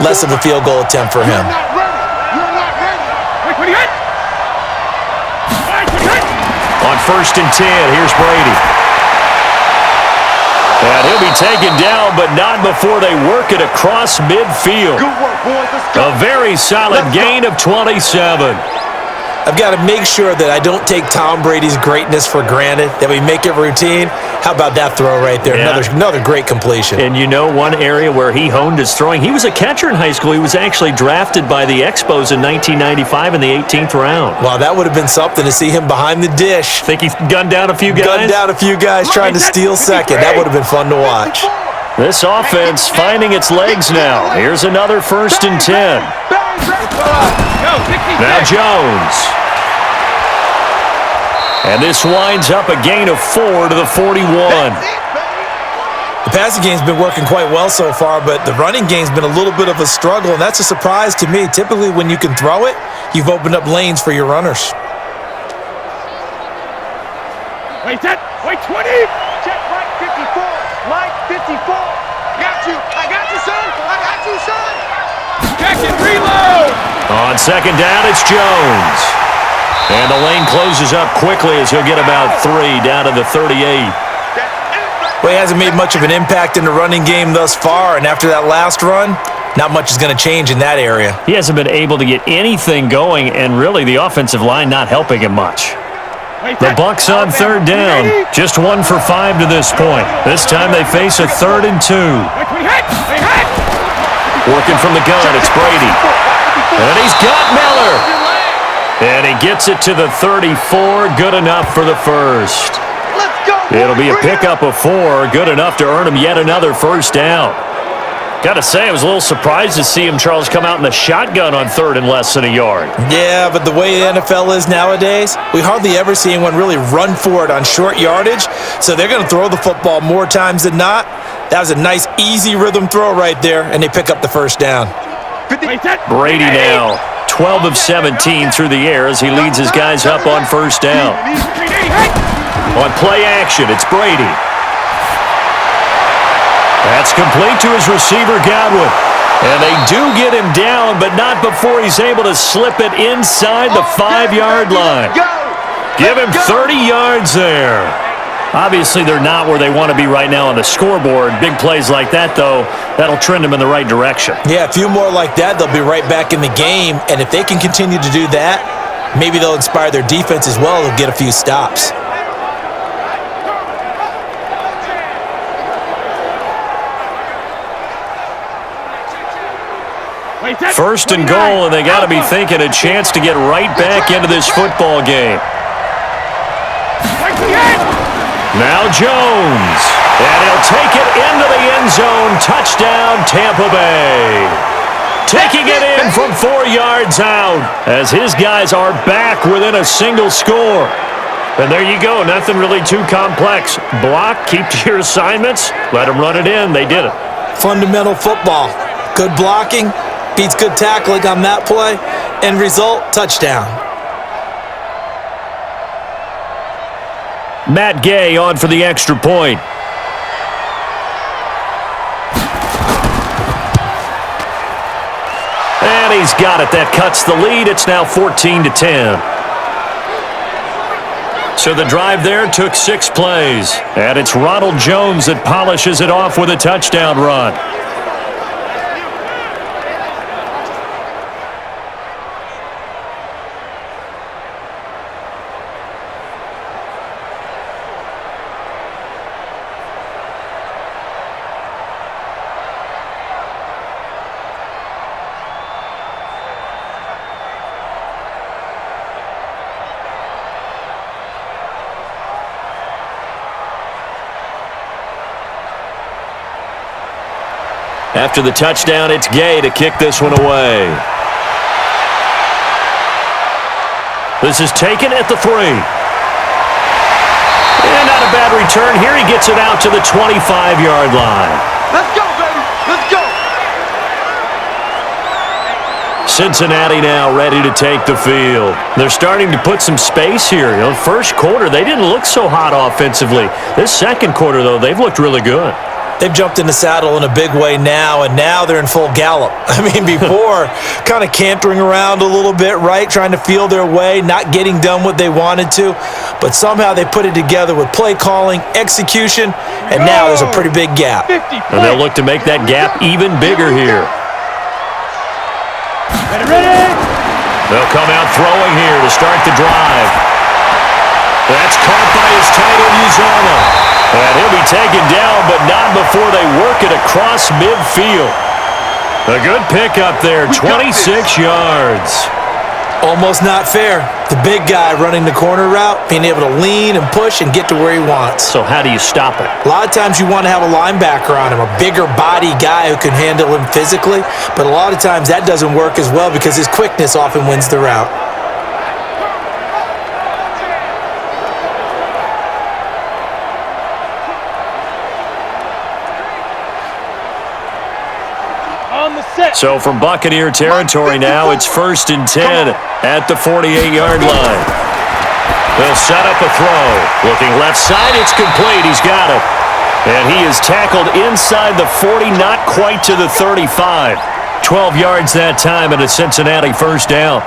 less of a field goal attempt for him. On 1st and 10, here's Brady. And he'll be taken down, but not before they work it across midfield. Good work, boys. Let's go. A very solid gain of 27. I've got to make sure that I don't take Tom Brady's greatness for granted, that we make it routine. How about that throw right there? Yeah. Another great completion. And you know one area where he honed his throwing? He was a catcher in high school. He was actually drafted by the Expos in 1995 in the 18th round. Wow, that would have been something to see him behind the dish. Think he's gunned down a few guys? Gunned down a few guys trying to steal second. That would have been fun to watch. This offense finding its legs now. Here's another 1st and 10. Now Jones. And this winds up a gain of 4 to the 41. The passing game's been working quite well so far, but the running game's been a little bit of a struggle, and that's a surprise to me. Typically, when you can throw it, you've opened up lanes for your runners. Wait, 20! Check Mike 54. Mike 54. Got you. I got you, son. I got you, son. Check it, reload! On 2nd down, it's Jones. And the lane closes up quickly as he'll get about 3 down to the 38. Well, he hasn't made much of an impact in the running game thus far, and after that last run, not much is going to change in that area. He hasn't been able to get anything going, and really the offensive line not helping him much. The Bucs on 3rd down, just 1 for 5 to this point. This time they face a 3rd and 2. Working from the gun, it's Brady. And he's got Miller. And he gets it to the 34, good enough for the first. Let's go. It'll be a pickup of 4, good enough to earn him yet another 1st down. Got to say, I was a little surprised to see him, Charles, come out in the shotgun on 3rd and less than a yard. Yeah, but the way the NFL is nowadays, we hardly ever see anyone really run for it on short yardage, so they're going to throw the football more times than not. That was a nice, easy rhythm throw right there, and they pick up the 1st down. Brady now, 12 of 17 through the air as he leads his guys up on 1st down. On play action, it's Brady. That's complete to his receiver, Godwin. And they do get him down, but not before he's able to slip it inside the 5-yard line. Give him 30 yards there. Obviously, they're not where they want to be right now on the scoreboard. Big plays like that, though, that'll trend them in the right direction. Yeah, a few more like that, they'll be right back in the game. And if they can continue to do that, maybe they'll inspire their defense as well. They'll get a few stops. First and goal, and they got to be thinking a chance to get right back into this football game. Now Jones, and he'll take it into the end zone. Touchdown, Tampa Bay. Taking it in from 4 yards out as his guys are back within a single score. And there you go, nothing really too complex. Block, keep to your assignments, let them run it in. They did it. Fundamental football. Good blocking beats good tackling on that play. End result, touchdown. Matt Gay on for the extra point. And he's got it. That cuts the lead. It's now 14-10. So the drive there took 6 plays. And it's Ronald Jones that polishes it off with a touchdown run. After the touchdown, it's Gay to kick this one away. This is taken at the 3. And not a bad return here. He gets it out to the 25-yard line. Let's go, baby. Let's go. Cincinnati now ready to take the field. They're starting to put some space here. You know, first quarter, they didn't look so hot offensively. This second quarter, though, they've looked really good. They've jumped in the saddle in a big way now, and now they're in full gallop. I mean, before, kind of cantering around a little bit, right? Trying to feel their way, not getting done what they wanted to. But somehow they put it together with play calling, execution, and now there's a pretty big gap. And they'll look to make that gap even bigger here. Ready? They'll come out throwing here to start the drive. That's caught by his tight end, Uzomah. And he'll be taken down, but not before they work it across midfield. A good pickup there, 26 yards. Almost not fair. The big guy running the corner route, being able to lean and push and get to where he wants. So how do you stop it? A lot of times you want to have a linebacker on him, a bigger body guy who can handle him physically, but a lot of times that doesn't work as well because his quickness often wins the route. So from Buccaneer territory now, it's 1st and 10 at the 48-yard line. They'll set up a throw. Looking left side, it's complete. He's got it. And he is tackled inside the 40, not quite to the 35. 12 yards that time and a Cincinnati first down.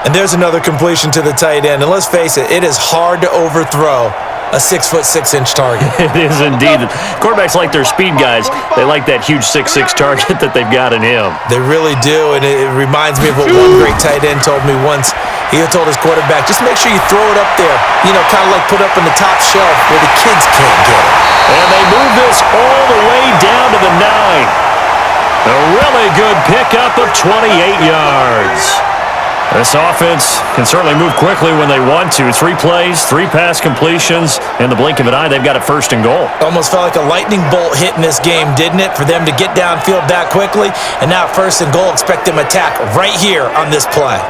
And there's another completion to the tight end. And let's face it, it is hard to overthrow a 6'6" target. It is indeed. Quarterbacks like their speed guys. They like that huge 6'6" target that they've got in him. They really do, and it reminds me of what one great tight end told me once. He had told his quarterback, just make sure you throw it up there, you know, kind of like put up in the top shelf where the kids can't get it. And they move this all the way down to the 9. A really good pickup of 28 yards. This offense can certainly move quickly when they want to. 3 plays, 3 pass completions. In the blink of an eye, they've got it 1st and goal. Almost felt like a lightning bolt hit in this game, didn't it? For them to get downfield that quickly. And now 1st and goal, expect them to attack right here on this play.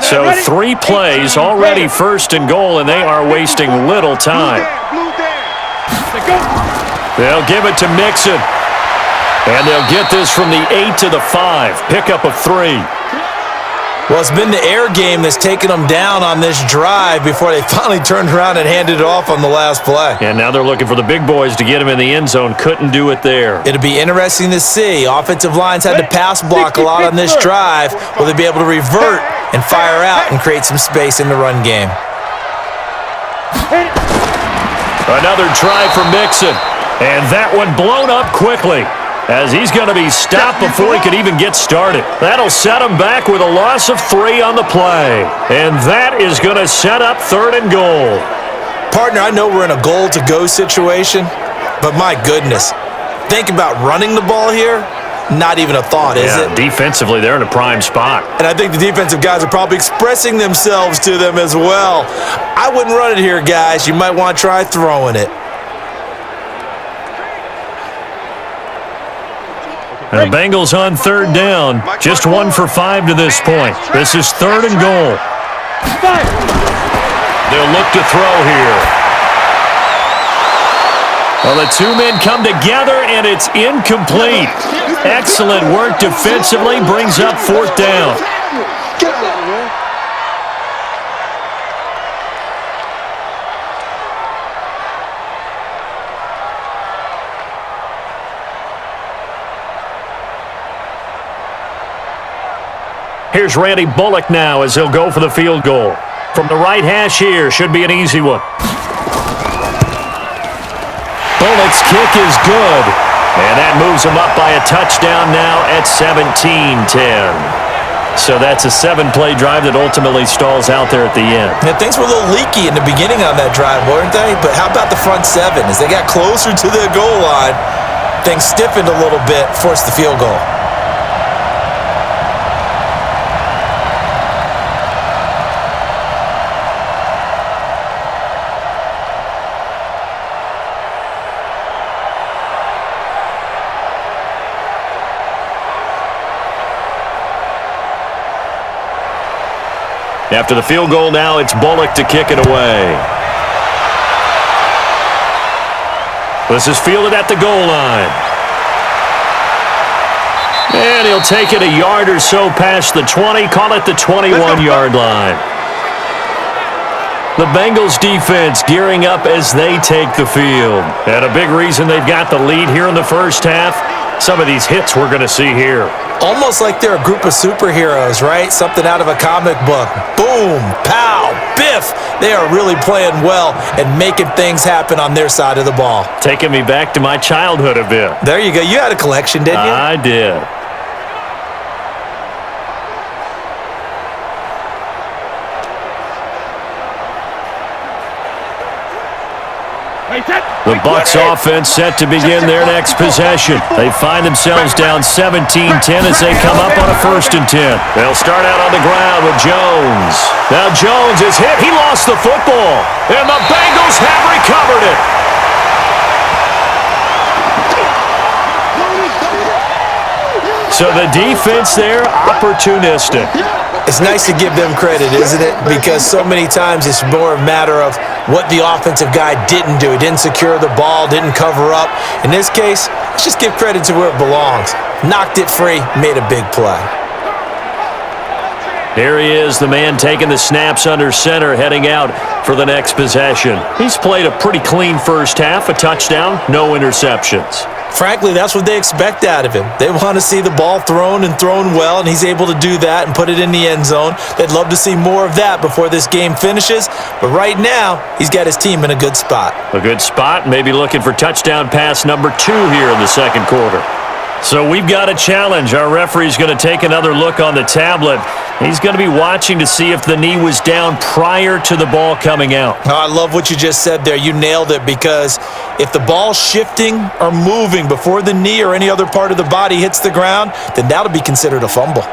So 3 plays, already 1st and goal, and they are wasting little time. They'll give it to Mixon. And they'll get this from the 8 to the 5. Pickup of 3. Well, it's been the air game that's taken them down on this drive before they finally turned around and handed it off on the last play. And now they're looking for the big boys to get him in the end zone. Couldn't do it there. It'll be interesting to see. Offensive lines had to pass block a lot on this drive. Will they be able to revert and fire out and create some space in the run game? Another try for Mixon. And that one blown up quickly, as he's going to be stopped before he could even get started. That'll set him back with a loss of 3 on the play. And that is going to set up 3rd and goal. Partner, I know we're in a goal-to-go situation, but my goodness, think about running the ball here. Not even a thought, is it? Defensively, they're in a prime spot. And I think the defensive guys are probably expressing themselves to them as well. I wouldn't run it here, guys. You might want to try throwing it. And the Bengals on 3rd down. Just 1 for 5 to this point. This is 3rd and goal. They'll look to throw here. Well, the two men come together, and it's incomplete. Excellent work defensively, brings up fourth down. Get out of here. Here's Randy Bullock now as he'll go for the field goal. From the right hash here, should be an easy one. Bullock's kick is good. And that moves him up by a touchdown now at 17-10. So that's a 7-play drive that ultimately stalls out there at the end. Yeah, things were a little leaky in the beginning on that drive, weren't they? But how about the front seven? As they got closer to the goal line, things stiffened a little bit, forced the field goal. After the field goal now, it's Bullock to kick it away. This is fielded at the goal line. And he'll take it a yard or so past the 20, call it the 21-yard line. The Bengals defense gearing up as they take the field. And a big reason they've got the lead here in the first half, some of these hits we're going to see here. Almost like they're a group of superheroes, right? Something out of a comic book. Boom, pow, biff. They are really playing well and making things happen on their side of the ball. Taking me back to my childhood a bit. There you go. You had a collection, didn't you? I did. The Bucs offense set to begin their next possession. They find themselves down 17-10 as they come up on a 1st and 10. They'll start out on the ground with Jones. Now Jones is hit. He lost the football. And the Bengals have recovered it. So the defense there, opportunistic. It's nice to give them credit, isn't it? Because so many times it's more a matter of what the offensive guy didn't do. He didn't secure the ball, didn't cover up. In this case, let's just give credit to where it belongs. Knocked it free, made a big play. Here he is, the man taking the snaps under center, heading out for the next possession. He's played a pretty clean first half, a touchdown, no interceptions. Frankly, that's what they expect out of him. They want to see the ball thrown and thrown well, and he's able to do that and put it in the end zone. They'd love to see more of that before this game finishes, but right now, he's got his team in a good spot. A good spot, maybe looking for touchdown pass number 2 here in the second quarter. So we've got a challenge. Our referee's going to take another look on the tablet. He's going to be watching to see if the knee was down prior to the ball coming out. Oh, I love what you just said there. You nailed it, because if the ball's shifting or moving before the knee or any other part of the body hits the ground, then that'll be considered a fumble.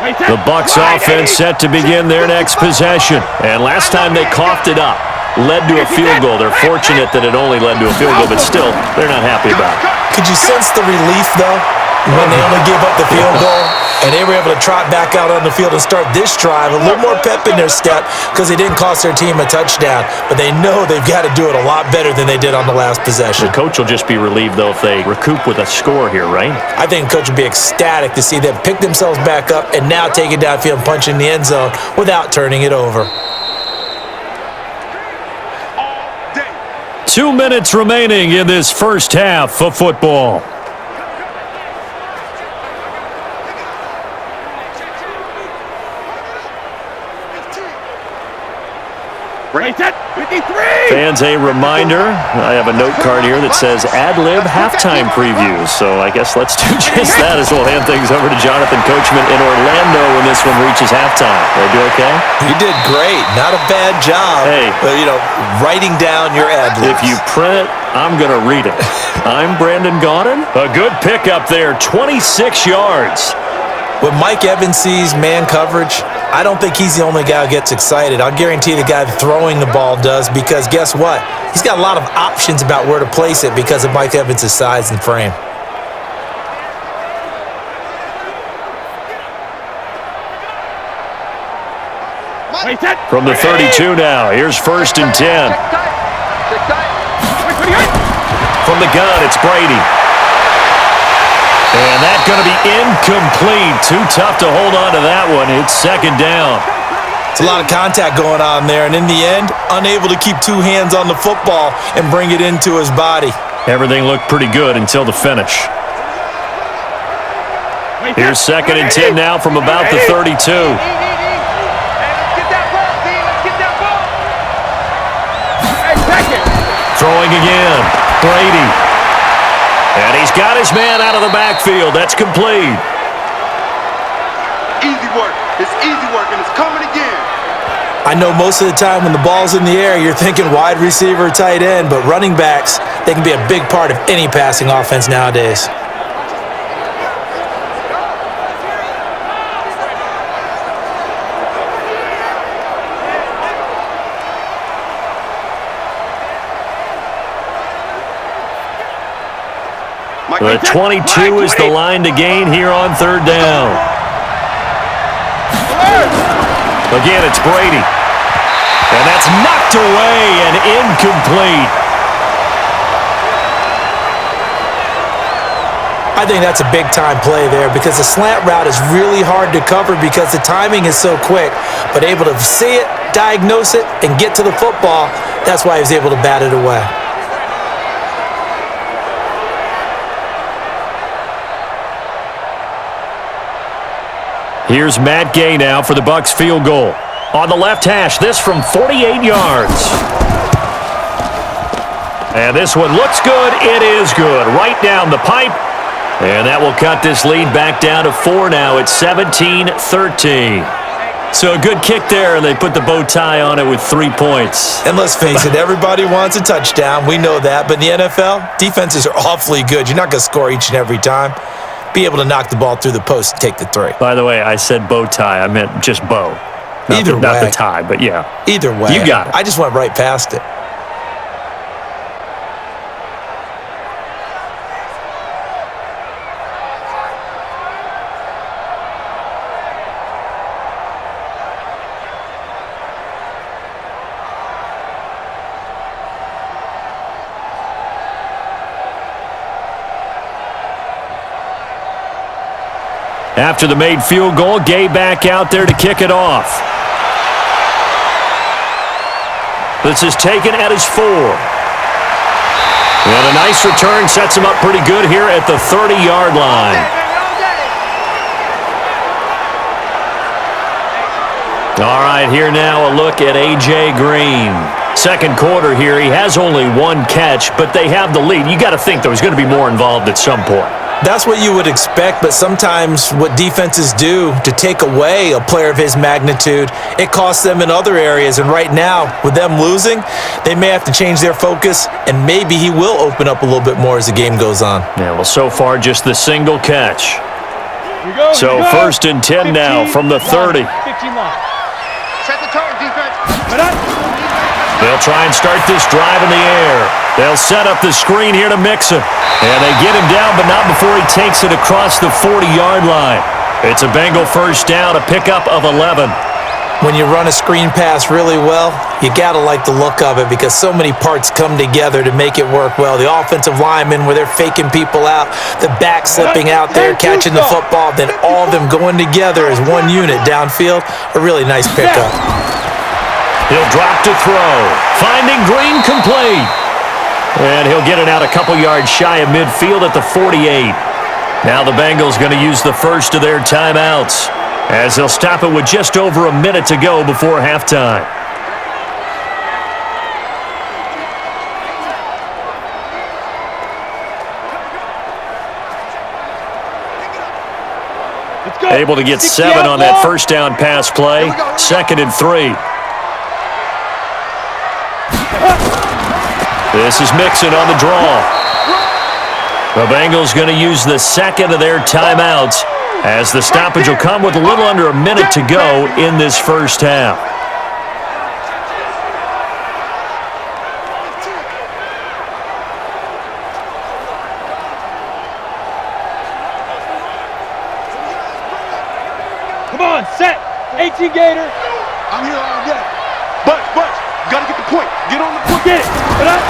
The Bucs offense set to begin their next possession. And last time they coughed it up, led to a field goal. They're fortunate that it only led to a field goal, but still, they're not happy about it. Could you sense the relief, though, when they only gave up the field goal? And they were able to trot back out on the field and start this drive. A little more pep in their step because they didn't cost their team a touchdown. But they know they've got to do it a lot better than they did on the last possession. The coach will just be relieved, though, if they recoup with a score here, right? I think the coach will be ecstatic to see them pick themselves back up and now take it downfield and punch in the end zone without turning it over. 2 minutes remaining in this first half of football. Ready, set, 53! Fans, a reminder, I have a note card here that says ad-lib halftime preview. So I guess let's do just that as we'll hand things over to Jonathan Coachman in Orlando when this one reaches halftime. Did I do okay? You did great. Not a bad job. Hey. But, writing down your ad-libs. If you print it, I'm going to read it. I'm Brandon Gaudin. A good pickup there, 26 yards. When Mike Evans sees man coverage, I don't think he's the only guy who gets excited. I'll guarantee the guy throwing the ball does, because guess what? He's got a lot of options about where to place it because of Mike Evans' size and frame. Wait, set. From the 32 now, here's 1st and 10. From the gun, it's Brady. And that's going to be incomplete. Too tough to hold on to that one. It's 2nd down. It's a lot of contact going on there, and in the end, unable to keep two hands on the football and bring it into his body. Everything looked pretty good until the finish. Here's 2nd and 10 now from about the 32. Let's get that ball, D. Let's get that ball. Hey, second. Throwing again. Brady. And he's got his man out of the backfield. That's complete. Easy work. It's easy work, and it's coming again. I know most of the time when the ball's in the air, you're thinking wide receiver, tight end, but running backs, they can be a big part of any passing offense nowadays. The 22 is the line to gain here on 3rd down. Again, it's Brady. And that's knocked away and incomplete. I think that's a big-time play there because the slant route is really hard to cover because the timing is so quick. But able to see it, diagnose it, and get to the football, that's why he was able to bat it away. Here's Matt Gay now for the Bucs field goal. On the left hash, this from 48 yards. And this one looks good. It is good. Right down the pipe. And that will cut this lead back down to 4 now. It's 17-13. So a good kick there, and they put the bow tie on it with 3 points. And let's face it, everybody wants a touchdown. We know that. But in the NFL, defenses are awfully good. You're not going to score each and every time. Be able to knock the ball through the post and take the 3. By the way, I said bow tie. I meant just bow. Not the tie, but yeah. Either way. You got it. I just went right past it. After the made field goal, Gay back out there to kick it off. This is taken at his 4. And a nice return sets him up pretty good here at the 30-yard line. All right, here now a look at A.J. Green. 2nd quarter here. He has only 1 catch, but they have the lead. You got to think, though, he's going to be more involved at some point. That's what you would expect, but sometimes what defenses do to take away a player of his magnitude, it costs them in other areas. And right now, with them losing, they may have to change their focus, and maybe he will open up a little bit more as the game goes on. Yeah, well, so far, just the single catch. So 1st and 10 now from the 30. 15 line. Set the tone, defense. They'll try and start this drive in the air. They'll set up the screen here to Mixon. And they get him down, but not before he takes it across the 40-yard line. It's a Bengal 1st down, a pickup of 11. When you run a screen pass really well, you got to like the look of it because so many parts come together to make it work well. The offensive linemen, where they're faking people out, the back slipping out there, catching the football, then all of them going together as one unit downfield, a really nice pickup. He'll drop to throw. Finding Green complete. And he'll get it out a couple yards shy of midfield at the 48. Now the Bengals going to use the first of their timeouts as they'll stop it with just over a minute to go before halftime. Able to get 7 on that first down pass play. 2nd and 3. This is Mixon on the draw. The Bengals going to use the 2nd of their timeouts as the stoppage will come with a little under a minute to go in this first half. Come on, set. 18 Gator. I'm here all day. But, gotta get the point. Get on the point. Get it. Get up.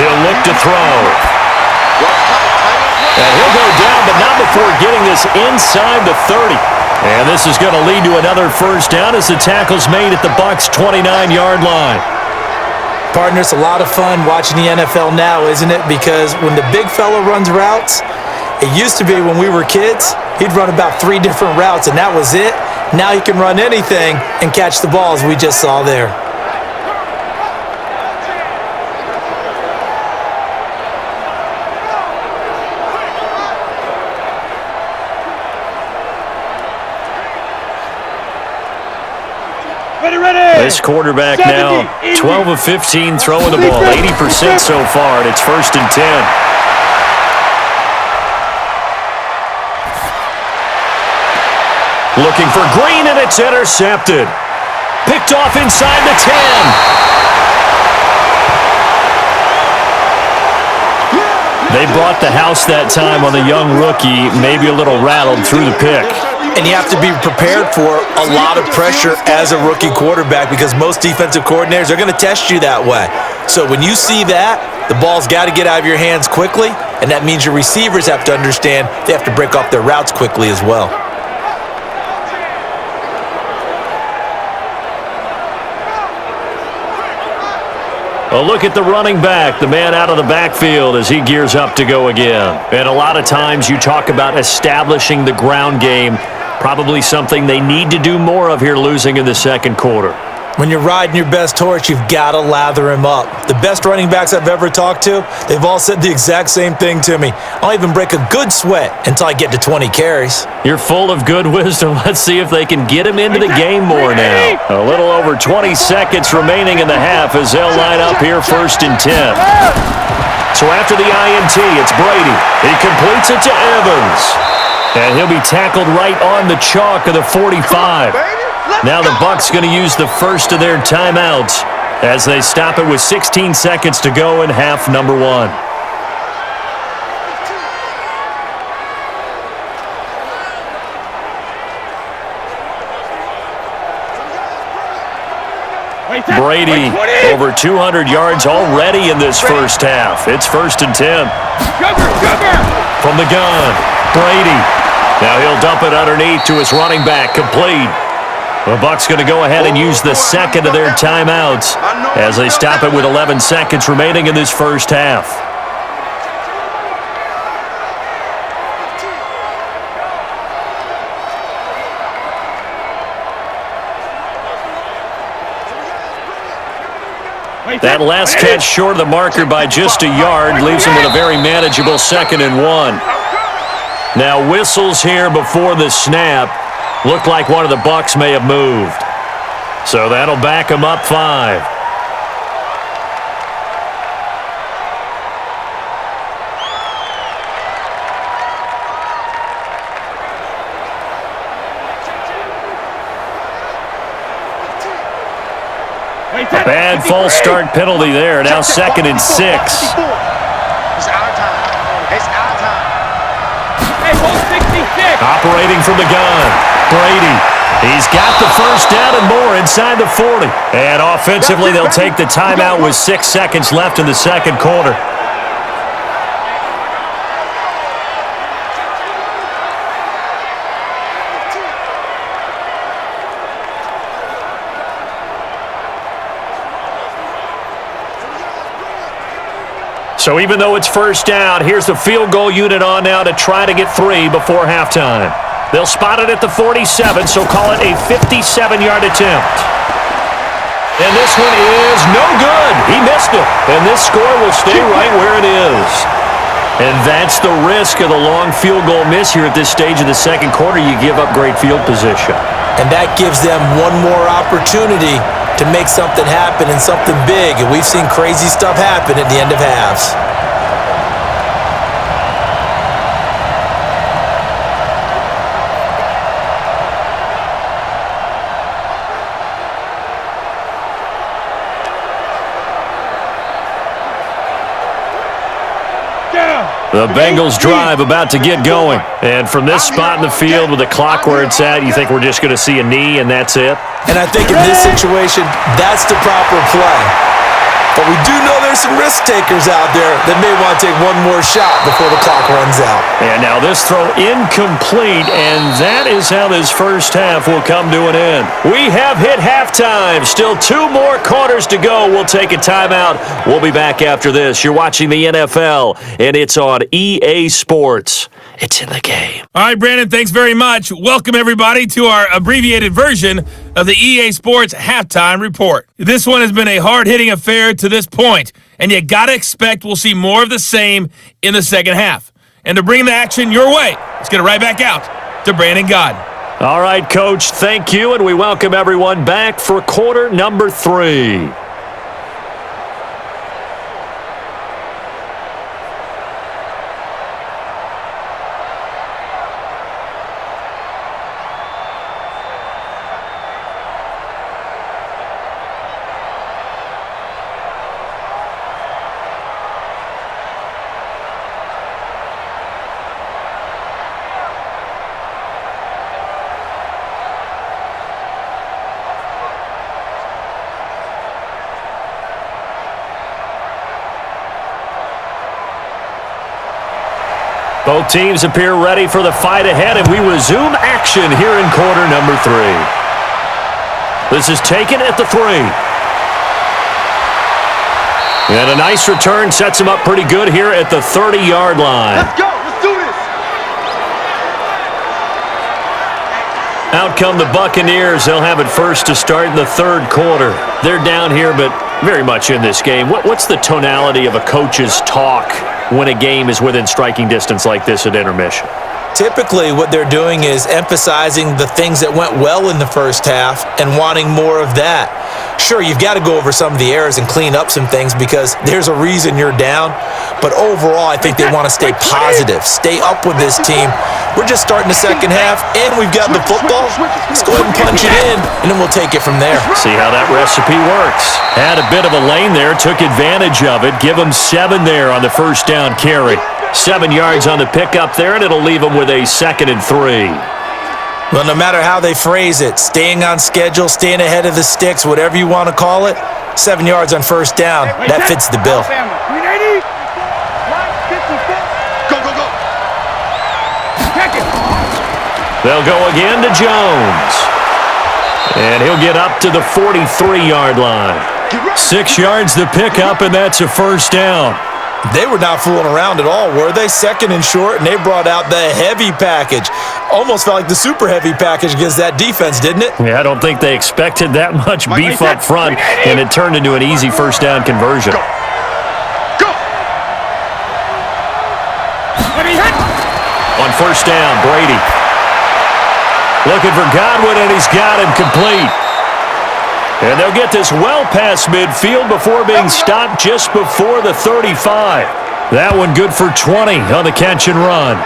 He'll look to throw. And he'll go down, but not before getting this inside the 30. And this is going to lead to another first down as the tackle's made at the Bucs' 29-yard line. Partner, it's a lot of fun watching the NFL now, isn't it? Because when the big fella runs routes, it used to be when we were kids, he'd run about 3 different routes, and that was it. Now he can run anything and catch the balls we just saw there. This quarterback now, 12 of 15 throwing the ball, 80% so far, and it's 1st and 10. Looking for Green, and it's intercepted. Picked off inside the 10. They brought the house that time on the young rookie, maybe a little rattled through the pick. And you have to be prepared for a lot of pressure as a rookie quarterback because most defensive coordinators are going to test you that way. So when you see that, the ball's got to get out of your hands quickly, and that means your receivers have to understand they have to break off their routes quickly as well. A look at the running back, the man out of the backfield as he gears up to go again. And a lot of times you talk about establishing the ground game, probably something they need to do more of here losing in the second quarter. When you're riding your best horse, you've got to lather him up. The best running backs I've ever talked to, they've all said the exact same thing to me. I'll even break a good sweat until I get to 20 carries. You're full of good wisdom. Let's see if they can get him into the game more now. A little over 20 seconds remaining in the half as they'll line up here 1st and 10. So after the INT, it's Brady. He completes it to Evans. And he'll be tackled right on the chalk of the 45. Now the Bucs going to use the first of their timeouts as they stop it with 16 seconds to go in half number 1. Brady over 200 yards already in this first half. It's 1st and 10. From the gun, Brady. Now he'll dump it underneath to his running back, complete. The Bucs going to go ahead and use the 2nd of their timeouts as they stop it with 11 seconds remaining in this first half. That last catch short of the marker by just a yard leaves him with a very manageable 2nd and 1. Now whistles here before the snap. Looked like one of the Bucs may have moved. So that'll back him up 5. A bad false start penalty there. Now 2nd and 6. It's our time. It's our time. Hey, 166. Operating from the gun. Brady. He's got the first down and more inside the 40. And offensively, they'll take the timeout with 6 seconds left in the second quarter. So even though it's first down, here's the field goal unit on now to try to get 3 before halftime. They'll spot it at the 47, so call it a 57-yard attempt. And this one is no good. He missed it. And this score will stay right where it is. And that's the risk of the long field goal miss here at this stage of the second quarter. You give up great field position. And that gives them one more opportunity to make something happen and something big. And we've seen crazy stuff happen at the end of halves. The Bengals drive about to get going. And from this spot in the field with the clock where it's at, you think we're just going to see a knee and that's it? And I think in this situation, that's the proper play. But we do know there's some risk takers out there that may want to take one more shot before the clock runs out. And now this throw incomplete, and that is how this first half will come to an end. We have hit halftime. Still 2 more quarters to go. We'll take a timeout. We'll be back after this. You're watching the NFL, and it's on EA Sports. It's in the game. All right, Brandon, thanks very much. Welcome, everybody, to our abbreviated version of the EA Sports Halftime Report. This one has been a hard-hitting affair to this point, and you got to expect we'll see more of the same in the second half. And to bring the action your way, let's get it right back out to Brandon Godden. All right, Coach, thank you, and we welcome everyone back for quarter number 3. Both teams appear ready for the fight ahead, and we resume action here in quarter number 3. This is taken at the 3. And a nice return sets him up pretty good here at the 30-yard line. Let's go. Let's do this. Out come the Buccaneers. They'll have it first to start in the third quarter. They're down here, but very much in this game. What's the tonality of a coach's talk when a game is within striking distance like this at intermission? Typically, what they're doing is emphasizing the things that went well in the first half and wanting more of that. Sure, you've got to go over some of the errors and clean up some things because there's a reason you're down. But overall, I think they want to stay positive, stay up with this team. We're just starting the second half, and we've got the football. Let's go ahead and punch it in, and then we'll take it from there. See how that recipe works. Had a bit of a lane there, took advantage of it. Give them 7 there on the first down carry. 7 yards on the pickup there, and it'll leave them with a 2nd and 3. Well, no matter how they phrase it, staying on schedule, staying ahead of the sticks, whatever you want to call it, 7 yards on first down, that fits the bill. 380. Go, go, go. Check it. They'll go again to Jones. And he'll get up to the 43-yard line. 6 yards the pickup, and that's a first down. They were not fooling around at all, were they? 2nd and short, and they brought out the heavy package. Almost felt like the super heavy package against that defense, didn't it? Yeah, I don't think they expected that much beef up front, and it turned into an easy first down conversion. Go. On first down, Brady. Looking for Godwin, and he's got him complete. And they'll get this well past midfield before being stopped just before the 35. That one good for 20 on the catch and run.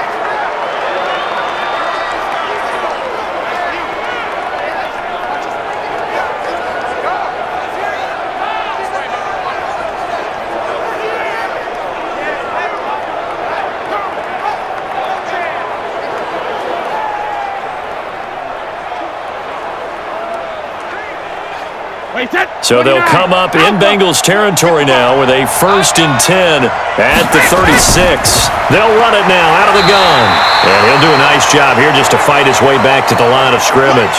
So they'll come up in Bengals territory now with a 1st and 10 at the 36. They'll run it now out of the gun. And he'll do a nice job here just to fight his way back to the line of scrimmage.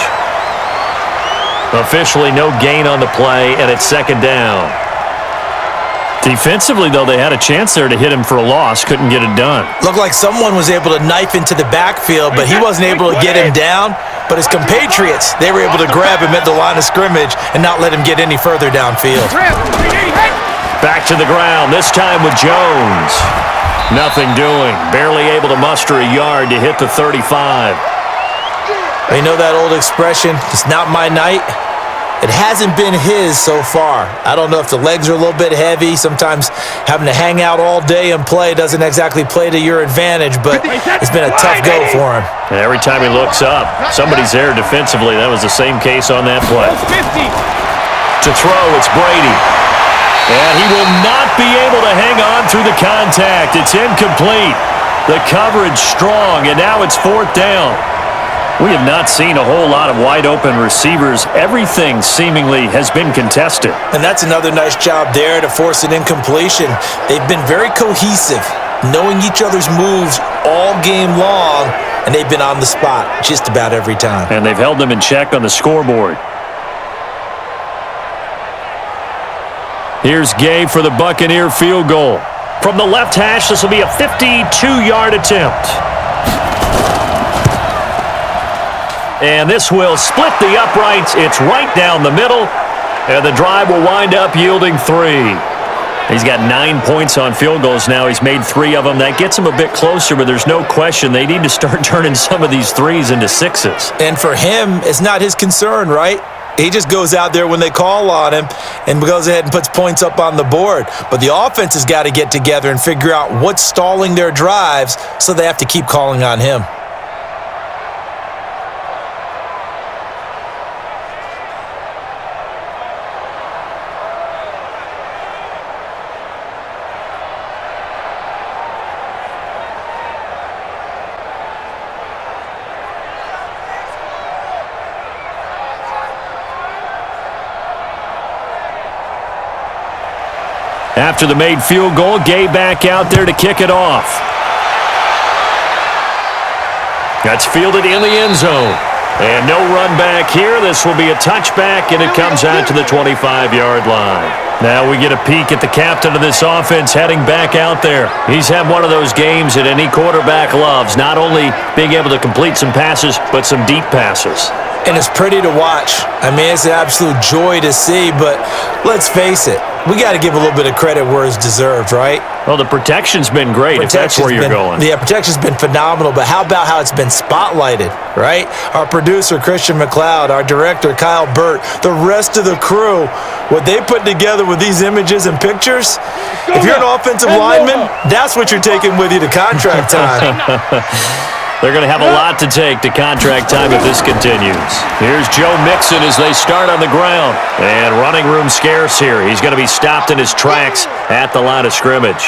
Officially no gain on the play, and it's 2nd down. Defensively, though, they had a chance there to hit him for a loss. Couldn't get it done. Looked like someone was able to knife into the backfield, but he wasn't able to get him down. But his compatriots, they were able to grab him at the line of scrimmage and not let him get any further downfield. Back to the ground, this time with Jones. Nothing doing. Barely able to muster a yard to hit the 35. You know that old expression, it's not my night? It hasn't been his so far. I don't know if the legs are a little bit heavy. Sometimes having to hang out all day and play doesn't exactly play to your advantage, but it's been a tough go for him. And every time he looks up, somebody's there defensively. That was the same case on that play. 50. To throw, it's Brady. And he will not be able to hang on through the contact. It's incomplete. The coverage strong, and now it's 4th down. We have not seen a whole lot of wide-open receivers. Everything seemingly has been contested. And that's another nice job there to force an incompletion. They've been very cohesive, knowing each other's moves all game long, and they've been on the spot just about every time. And they've held them in check on the scoreboard. Here's Gay for the Buccaneer field goal. From the left hash, this will be a 52-yard attempt. And this will split the uprights. It's right down the middle. And the drive will wind up yielding 3. He's got 9 points on field goals now. He's made 3 of them. That gets him a bit closer, but there's no question they need to start turning some of these 3s into 6s. And for him, it's not his concern, right? He just goes out there when they call on him and goes ahead and puts points up on the board. But the offense has got to get together and figure out what's stalling their drives, so they have to keep calling on him. After the made field goal, Gay back out there to kick it off. That's fielded in the end zone. And no run back here. This will be a touchback, and it comes out to the 25-yard line. Now we get a peek at the captain of this offense heading back out there. He's had one of those games that any quarterback loves, not only being able to complete some passes, but some deep passes. And it's pretty to watch. I mean, it's an absolute joy to see, but let's face it, we got to give a little bit of credit where it's deserved, right? Well, the protection's been great, if that's where you're going. Yeah, protection's been phenomenal, but how about how it's been spotlighted, right? Our producer, Christian McLeod, our director, Kyle Burt, the rest of the crew, what they put together with these images and pictures, if you're an offensive lineman, that's what you're taking with you to contract time. They're going to have a lot to take to contract time if this continues. Here's Joe Mixon as they start on the ground. And running room scarce here. He's going to be stopped in his tracks at the line of scrimmage.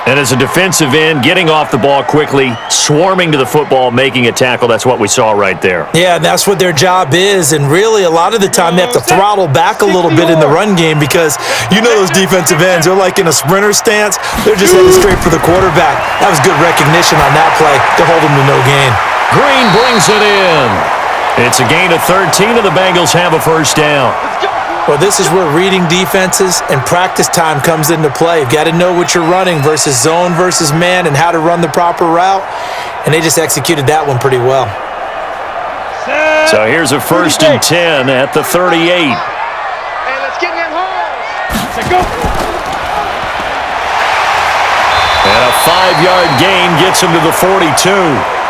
And as a defensive end, getting off the ball quickly, swarming to the football, making a tackle, that's what we saw right there. Yeah, and that's what their job is. And really, a lot of the time, they have to throttle back a little bit in the run game because you know those defensive ends, they're like in a sprinter stance. They're just heading straight for the quarterback. That was good recognition on that play to hold them to no gain. Green brings it in. It's a gain of 13, and the Bengals have a first down. Well, this is where reading defenses and practice time comes into play. You've got to know what you're running versus zone versus man and how to run the proper route. And they just executed that one pretty well. So here's a 1st and 10 at the 38. Hey, let's get in them holes. Let's go. And a 5-yard gain gets him to the 42.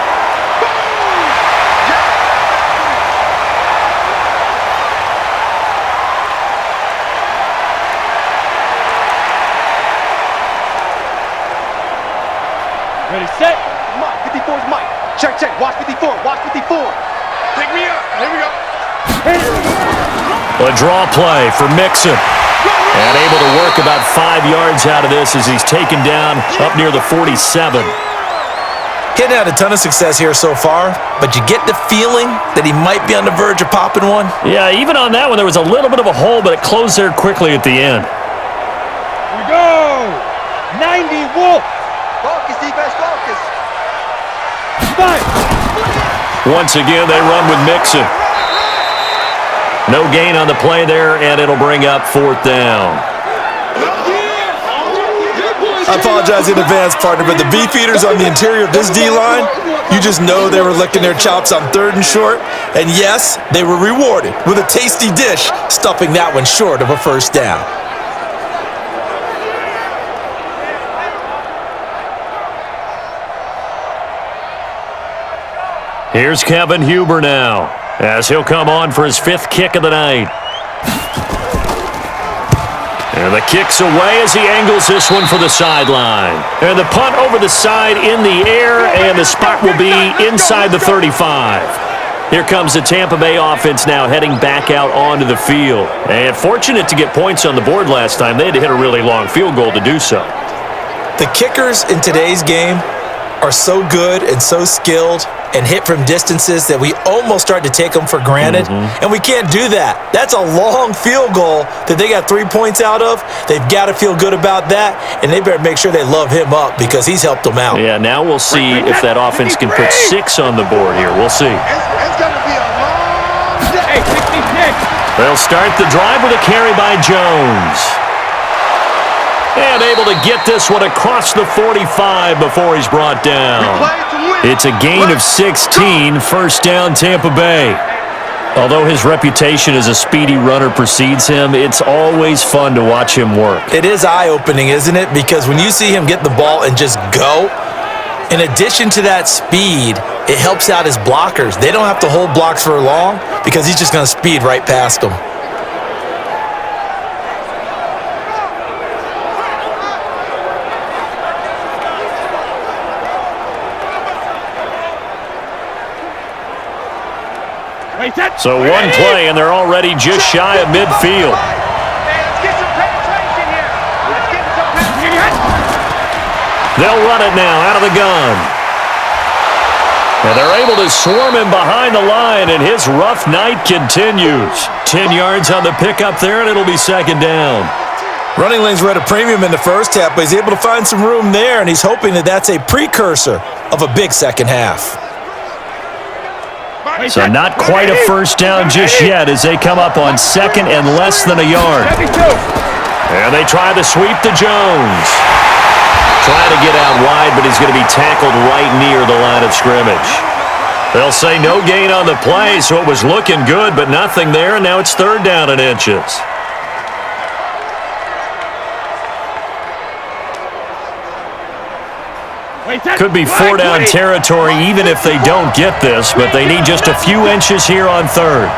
Ready, set. Mike, 54 is Mike. Check, check. Watch 54. Watch 54. Pick me up. Here we go. A draw play for Mixon. And able to work about 5 yards out of this as he's taken down up near the 47. Getting had a ton of success here so far, but you get the feeling that he might be on the verge of popping one. Yeah, even on that one, there was a little bit of a hole, but it closed there quickly at the end. Here we go. 90 Wolf. Focus, defense, focus. 5. Once again, they run with Mixon. No gain on the play there, and it'll bring up 4th down. I apologize in advance, partner, but the beefeaters on the interior of this D-line, you just know they were licking their chops on 3rd and short. And yes, they were rewarded with a tasty dish, stuffing that one short of a first down. Here's Kevin Huber now, as he'll come on for his 5th kick of the night. And the kick's away as he angles this one for the sideline. And the punt over the side in the air, and the spot will be inside the 35. Here comes the Tampa Bay offense now heading back out onto the field. And fortunate to get points on the board last time. They had to hit a really long field goal to do so. The kickers in today's game are so good and so skilled and hit from distances that we almost start to take them for granted. And we can't do that. That's a long field goal that they got 3 points out of. They've got to feel good about that, and they better make sure they love him up because he's helped them out. Yeah, now we'll see if that offense can put 6 on the board here. We'll see. It's going to be a long day. 66. They'll start the drive with a carry by Jones. And able to get this one across the 45 before he's brought down. It's a gain of 16, first down Tampa Bay. Although his reputation as a speedy runner precedes him, it's always fun to watch him work. It is eye-opening, isn't it? Because when you see him get the ball and just go, in addition to that speed, it helps out his blockers. They don't have to hold blocks for long because he's just going to speed right past them. So one play, and they're already just shy of midfield. Let's get some penetration here. Let's get some penetration. They'll run it now out of the gun. And they're able to swarm him behind the line, and his rough night continues. 10 yards on the pickup there, and it'll be second down. Running lanes were at a premium in the first half, but he's able to find some room there, and he's hoping that that's a precursor of a big second half. So not quite a first down just yet as they come up on second and less than a yard. And they try to sweep to Jones. Trying to get out wide, but he's going to be tackled right near the line of scrimmage. They'll say no gain on the play, so it was looking good, but nothing there, and now it's third down and inches. Could be 4-down territory even if they don't get this, but they need just a few inches here on third.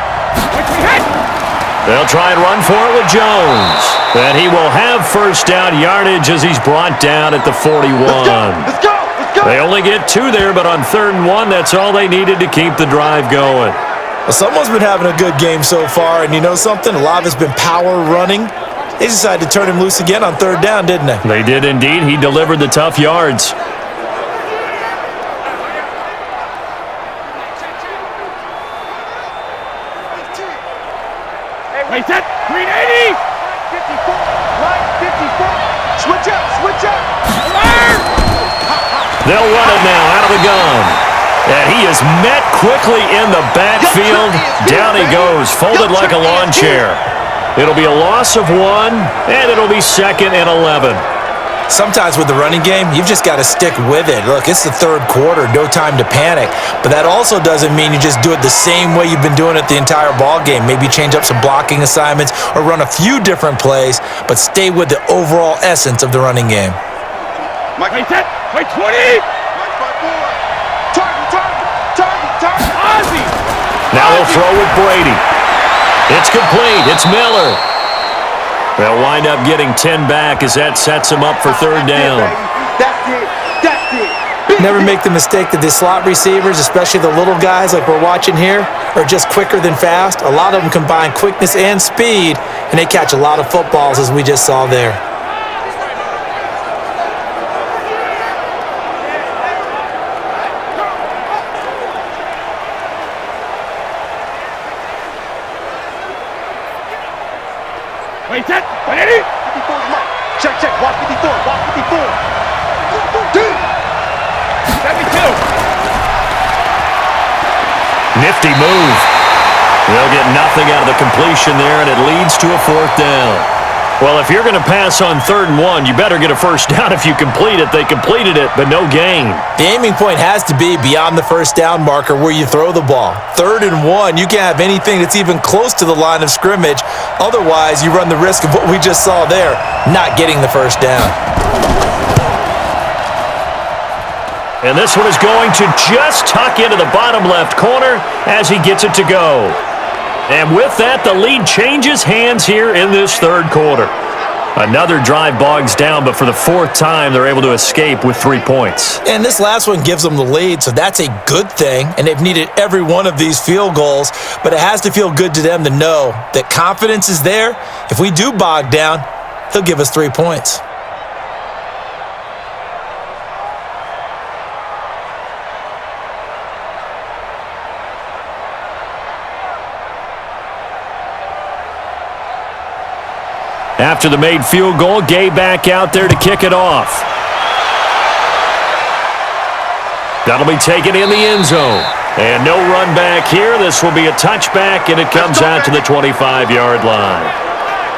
They'll try and run for it with Jones. And he will have first down yardage as he's brought down at the 41. Let's go. They only get 2 there, but on 3rd and 1, that's all they needed to keep the drive going. Well, someone's been having a good game so far, and you know something? A lot of it's been power running. They decided to turn him loose again on 3rd down, didn't they? They did indeed. He delivered the tough yards. Set, 380. Line 54. Switch up. Alert! They'll run it now out of the gun. And he is met quickly in the backfield. Down he goes, folded like a lawn chair. It'll be a loss of 1, and it'll be 2nd and 11. Sometimes with the running game, you've just got to stick with it. Look, it's the 3rd quarter, no time to panic. But that also doesn't mean you just do it the same way you've been doing it the entire ball game. Maybe change up some blocking assignments or run a few different plays, but stay with the overall essence of the running game. Wait, set, wait, 20. Target. Ozzie. Now they'll throw with Brady. It's complete. It's Miller. They'll wind up getting 10 back as that sets them up for 3rd down. That's it. Never make the mistake that the slot receivers, especially the little guys like we're watching here, are just quicker than fast. A lot of them combine quickness and speed, and they catch a lot of footballs as we just saw there. Wait, set, 180. 54's Mike. Check. Walk 54. 2. 72. Nifty move. They'll get nothing out of the completion there, and it leads to a 4th down. Well, if you're going to pass on 3rd and 1, you better get a first down if you complete it. They completed it, but no gain. The aiming point has to be beyond the first down marker where you throw the ball. 3rd and 1, you can't have anything that's even close to the line of scrimmage. Otherwise, you run the risk of what we just saw there, not getting the first down. And this one is going to just tuck into the bottom left corner as he gets it to go. And with that, the lead changes hands here in this third quarter. Another drive bogs down, but for the fourth time, they're able to escape with 3 points. And this last one gives them the lead, so that's a good thing. And they've needed every one of these field goals, but it has to feel good to them to know that confidence is there. If we do bog down, he'll give us 3 points. After the made field goal, Gay back out there to kick it off. That'll be taken in the end zone. And no run back here. This will be a touchback, and it comes out to the 25-yard line.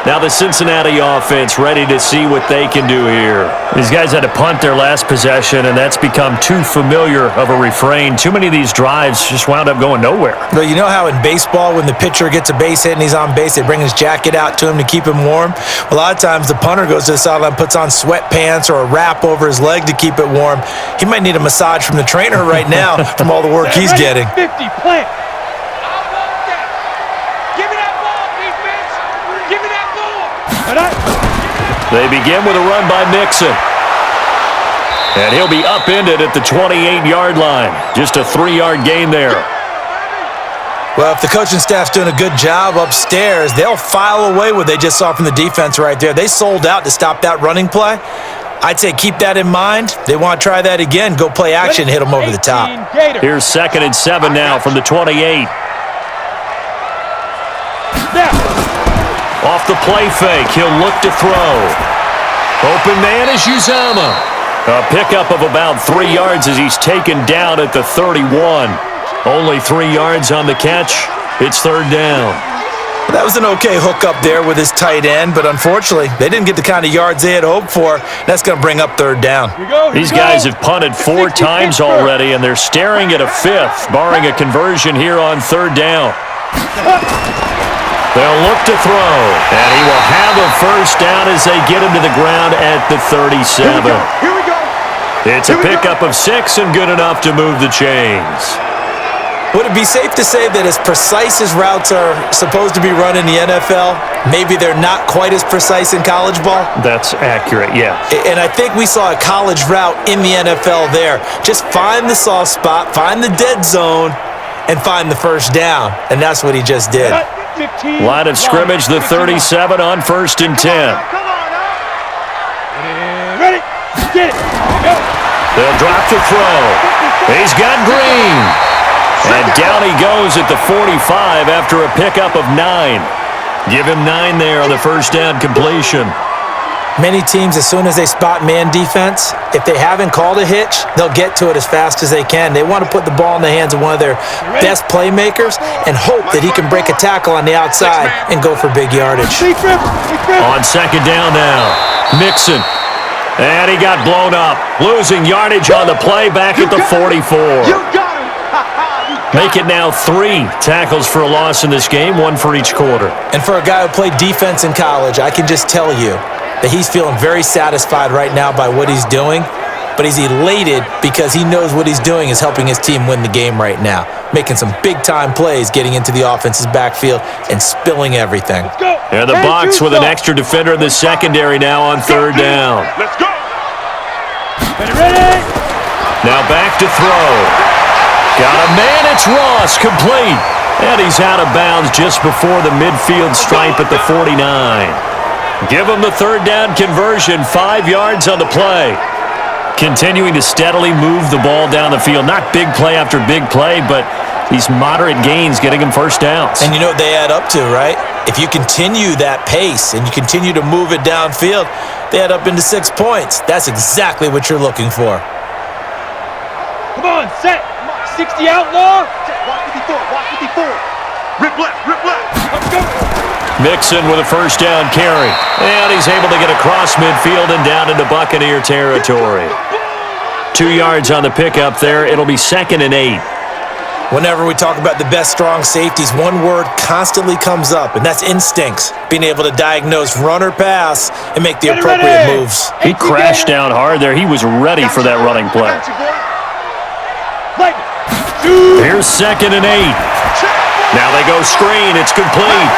Now the Cincinnati offense ready to see what they can do here. These guys had to punt their last possession, and that's become too familiar of a refrain. Too many of these drives just wound up going nowhere. Well, you know how in baseball when the pitcher gets a base hit and he's on base, they bring his jacket out to him to keep him warm? A lot of times the punter goes to the sideline, puts on sweatpants or a wrap over his leg to keep it warm. He might need a massage from the trainer right now from all the work he's getting. 50, plant. They begin with a run by Mixon. And he'll be upended at the 28-yard line. Just a 3-yard gain there. Well, if the coaching staff's doing a good job upstairs, they'll file away what they just saw from the defense right there. They sold out to stop that running play. I'd say keep that in mind. They want to try that again. Go play action, hit them over the top. Here's 2nd and 7 now from the 28. Off the play fake, he'll look to throw. Open man is Uzama. A pickup of about 3 yards as he's taken down at the 31. Only 3 yards on the catch. It's third down. That was an okay hookup there with his tight end, but unfortunately, they didn't get the kind of yards they had hoped for. That's going to bring up third down. These guys have punted 4 times already, and they're staring at a 5th, barring a conversion here on third down. They'll look to throw, and he will have a first down as they get him to the ground at the 37. Here we go. It's a pickup of 6 and good enough to move the chains. Would it be safe to say that as precise as routes are supposed to be run in the NFL, maybe they're not quite as precise in college ball? That's accurate, yeah. And I think we saw a college route in the NFL there. Just find the soft spot, find the dead zone, and find the first down. And that's what he just did. Line of scrimmage, the 37 on 1st and 10. Come on, Ready? Get it. Go. They'll drop to throw. He's got Green. And down he goes at the 45 after a pickup of 9. Give him 9 there on the first down completion. Many teams, as soon as they spot man defense, if they haven't called a hitch, they'll get to it as fast as they can. They want to put the ball in the hands of one of their best playmakers and hope that he can break a tackle on the outside and go for big yardage. On second down now, Mixon. And he got blown up, losing yardage on the play back at the 44. You got him. Make it now 3 tackles for a loss in this game, 1 for each quarter. And for a guy who played defense in college, I can just tell you that he's feeling very satisfied right now by what he's doing, but he's elated because he knows what he's doing is helping his team win the game right now, making some big-time plays, getting into the offense's backfield and spilling everything. And the Bucs with an extra defender in the secondary now on third down. Let's go. Ready? Now back to throw. Got a man, it's Ross, complete. And he's out of bounds just before the midfield stripe at the 49. Give him the third down conversion, 5 yards on the play. Continuing to steadily move the ball down the field. Not big play after big play, but these moderate gains getting him first downs. And you know what they add up to, right? If you continue that pace and you continue to move it downfield, they add up into 6 points. That's exactly what you're looking for. Come on, set. 60 outlaw. Watch 54. Watch 54. Rip left. Rip left. Let's go. Mixon with a first down carry. And he's able to get across midfield and down into Buccaneer territory. 2 yards on the pickup there. It'll be 2nd and 8. Whenever we talk about the best strong safeties, one word constantly comes up, and that's instincts. Being able to diagnose run or pass and make the appropriate moves. He crashed down hard there. He was ready for that running play. Here's 2nd and 8. Now they go screen. It's complete.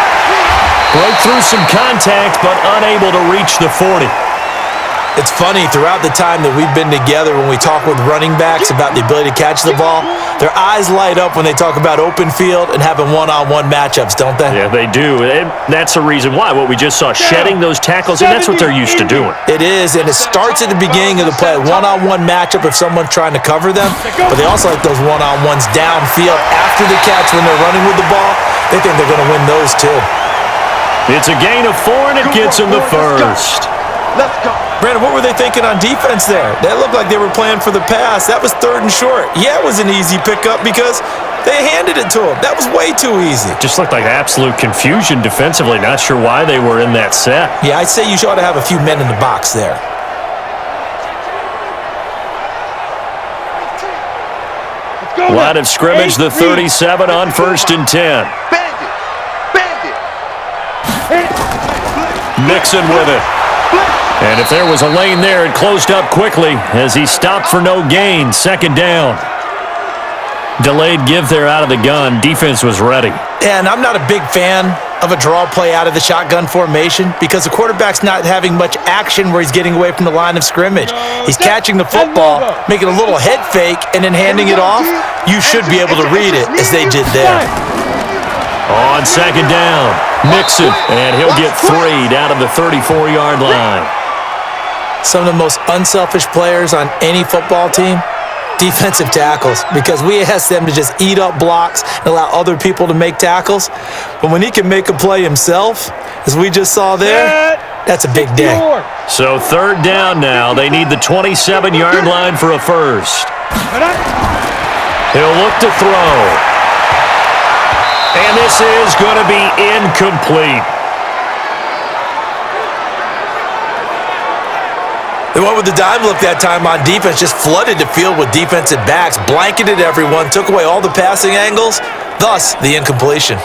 Broke through some contact, but unable to reach the 40. It's funny, throughout the time that we've been together, when we talk with running backs about the ability to catch the ball, their eyes light up when they talk about open field and having one-on-one matchups, don't they? Yeah, they do. And that's the reason why. What we just saw, shedding those tackles, and that's what they're used to doing. It is, and it starts at the beginning of the play. One-on-one matchup if someone's trying to cover them, but they also like those one-on-ones downfield after the catch when they're running with the ball. They think they're going to win those too. It's a gain of 4, and it gets them the first. Let's go. Brandon, what were they thinking on defense there? That looked like they were playing for the pass. That was 3rd and short. Yeah, it was an easy pickup because they handed it to him. That was way too easy. Just looked like absolute confusion defensively. Not sure why they were in that set. Yeah, I'd say you ought to have a few men in the box there. Line of scrimmage, the 37 on 1st and 10. Bandit. Mixon with it. And if there was a lane there, it closed up quickly as he stopped for no gain. 2nd down. Delayed give there out of the gun. Defense was ready. And I'm not a big fan of a draw play out of the shotgun formation because the quarterback's not having much action where he's getting away from the line of scrimmage. He's catching the football, making a little head fake, and then handing it off. You should be able to read it as they did there. On 2nd down, Mixon, and he'll get 3 down to the 34-yard line. Some of the most unselfish players on any football team, defensive tackles, because we ask them to just eat up blocks and allow other people to make tackles. But when he can make a play himself, as we just saw there, that's a big day. So 3rd down now. They need the 27-yard line for a first. He'll look to throw. And this is going to be incomplete. They went with the dime look that time on defense, just flooded the field with defensive backs, blanketed everyone, took away all the passing angles, thus the incompletion.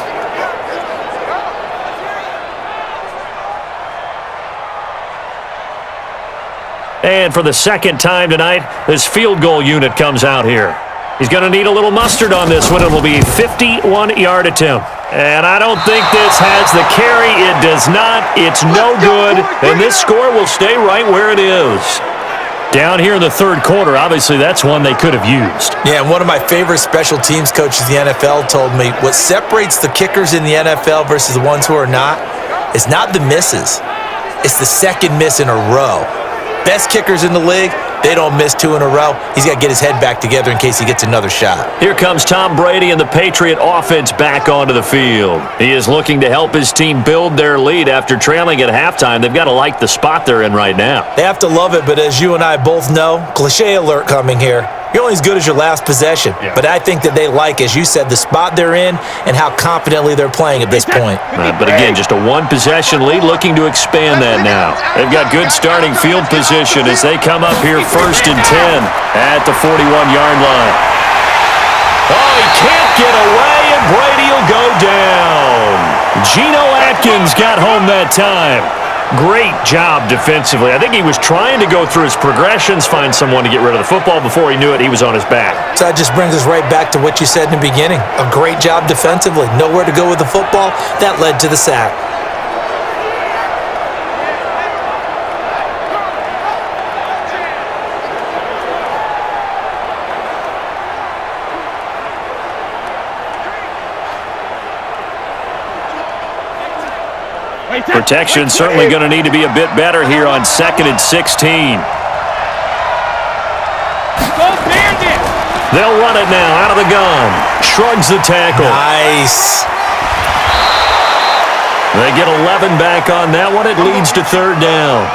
And for the 2nd time tonight, this field goal unit comes out here. He's going to need a little mustard on this one. It will be a 51-yard attempt. And I don't think this has the carry. It does not. It's no good. And this score will stay right where it is. Down here in the 3rd quarter, obviously that's one they could have used. Yeah, and one of my favorite special teams coaches in the NFL told me what separates the kickers in the NFL versus the ones who are not is not the misses. It's the 2nd miss in a row. Best kickers in the league, they don't miss 2 in a row. He's got to get his head back together in case he gets another shot. Here comes Tom Brady and the Patriot offense back onto the field. He is looking to help his team build their lead after trailing at halftime. They've got to like the spot they're in right now. They have to love it, but as you and I both know, cliche alert coming here. You're only as good as your last possession. Yeah. But I think that they like, as you said, the spot they're in and how confidently they're playing at this point. But again, just a 1-possession lead, looking to expand that now. They've got good starting field position as they come up here 1st and 10 at the 41-yard line. Oh, he can't get away, and Brady will go down. Geno Atkins got home that time. Great job defensively. I think he was trying to go through his progressions, find someone to get rid of the football. Before he knew it, he was on his back. So that just brings us right back to what you said in the beginning. A great job defensively. Nowhere to go with the football. That led to the sack. Protection certainly going to need to be a bit better here on 2nd and 16. They'll run it now out of the gun. Shrugs the tackle. Nice. They get 11 back on that one. It leads to 3rd down.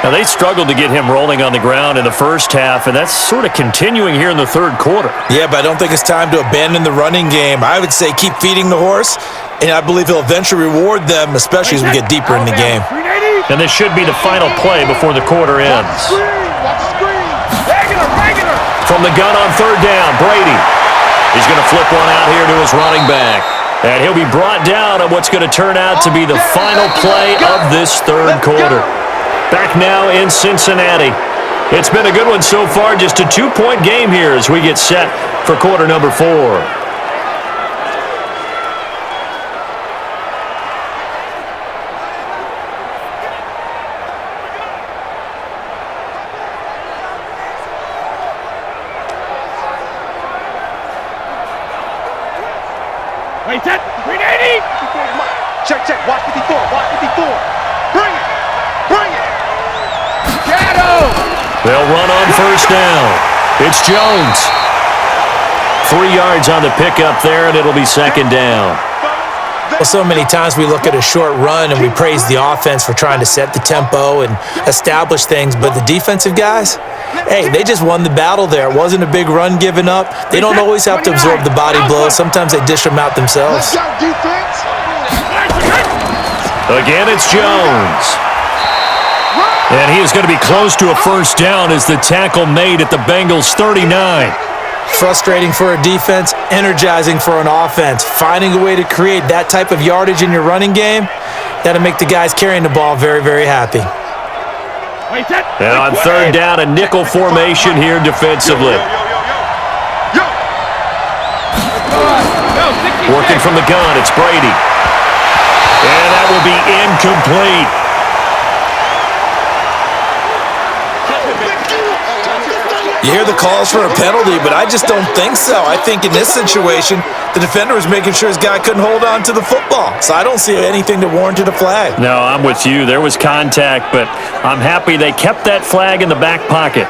Now, they struggled to get him rolling on the ground in the first half, and that's sort of continuing here in the 3rd quarter. Yeah, but I don't think it's time to abandon the running game. I would say keep feeding the horse, and I believe he'll eventually reward them, especially as we get deeper in the game. And this should be the final play before the quarter ends. From the gun on 3rd down, Brady. He's going to flip one out here to his running back. And he'll be brought down on what's going to turn out to be the final play of this 3rd quarter. Back now in Cincinnati. It's been a good one so far. Just a 2-point game here as we get set for quarter number 4. Wait, set. 380. Check. Watch 54. Watch 54. Bring it. Bring it. Shadow! They'll run on first down. It's Jones. 3 yards on the pickup there, and it'll be second down. Well, so many times we look at a short run and we praise the offense for trying to set the tempo and establish things, but the defensive guys, hey, they just won the battle there. It wasn't a big run given up. They don't always have to absorb the body blows. Sometimes they dish them out themselves. Let's go, defense. Again, it's Jones. And he is going to be close to a first down as the tackle made at the Bengals' 39. Frustrating for a defense, energizing for an offense. Finding a way to create that type of yardage in your running game, that'll make the guys carrying the ball very, very happy. And on third down, a nickel formation here defensively. Working from the gun, it's Brady. And that will be incomplete. You hear the calls for a penalty, but I just don't think so. I think in this situation, the defender was making sure his guy couldn't hold on to the football. So I don't see anything that warranted a flag. No, I'm with you. There was contact, but I'm happy they kept that flag in the back pocket.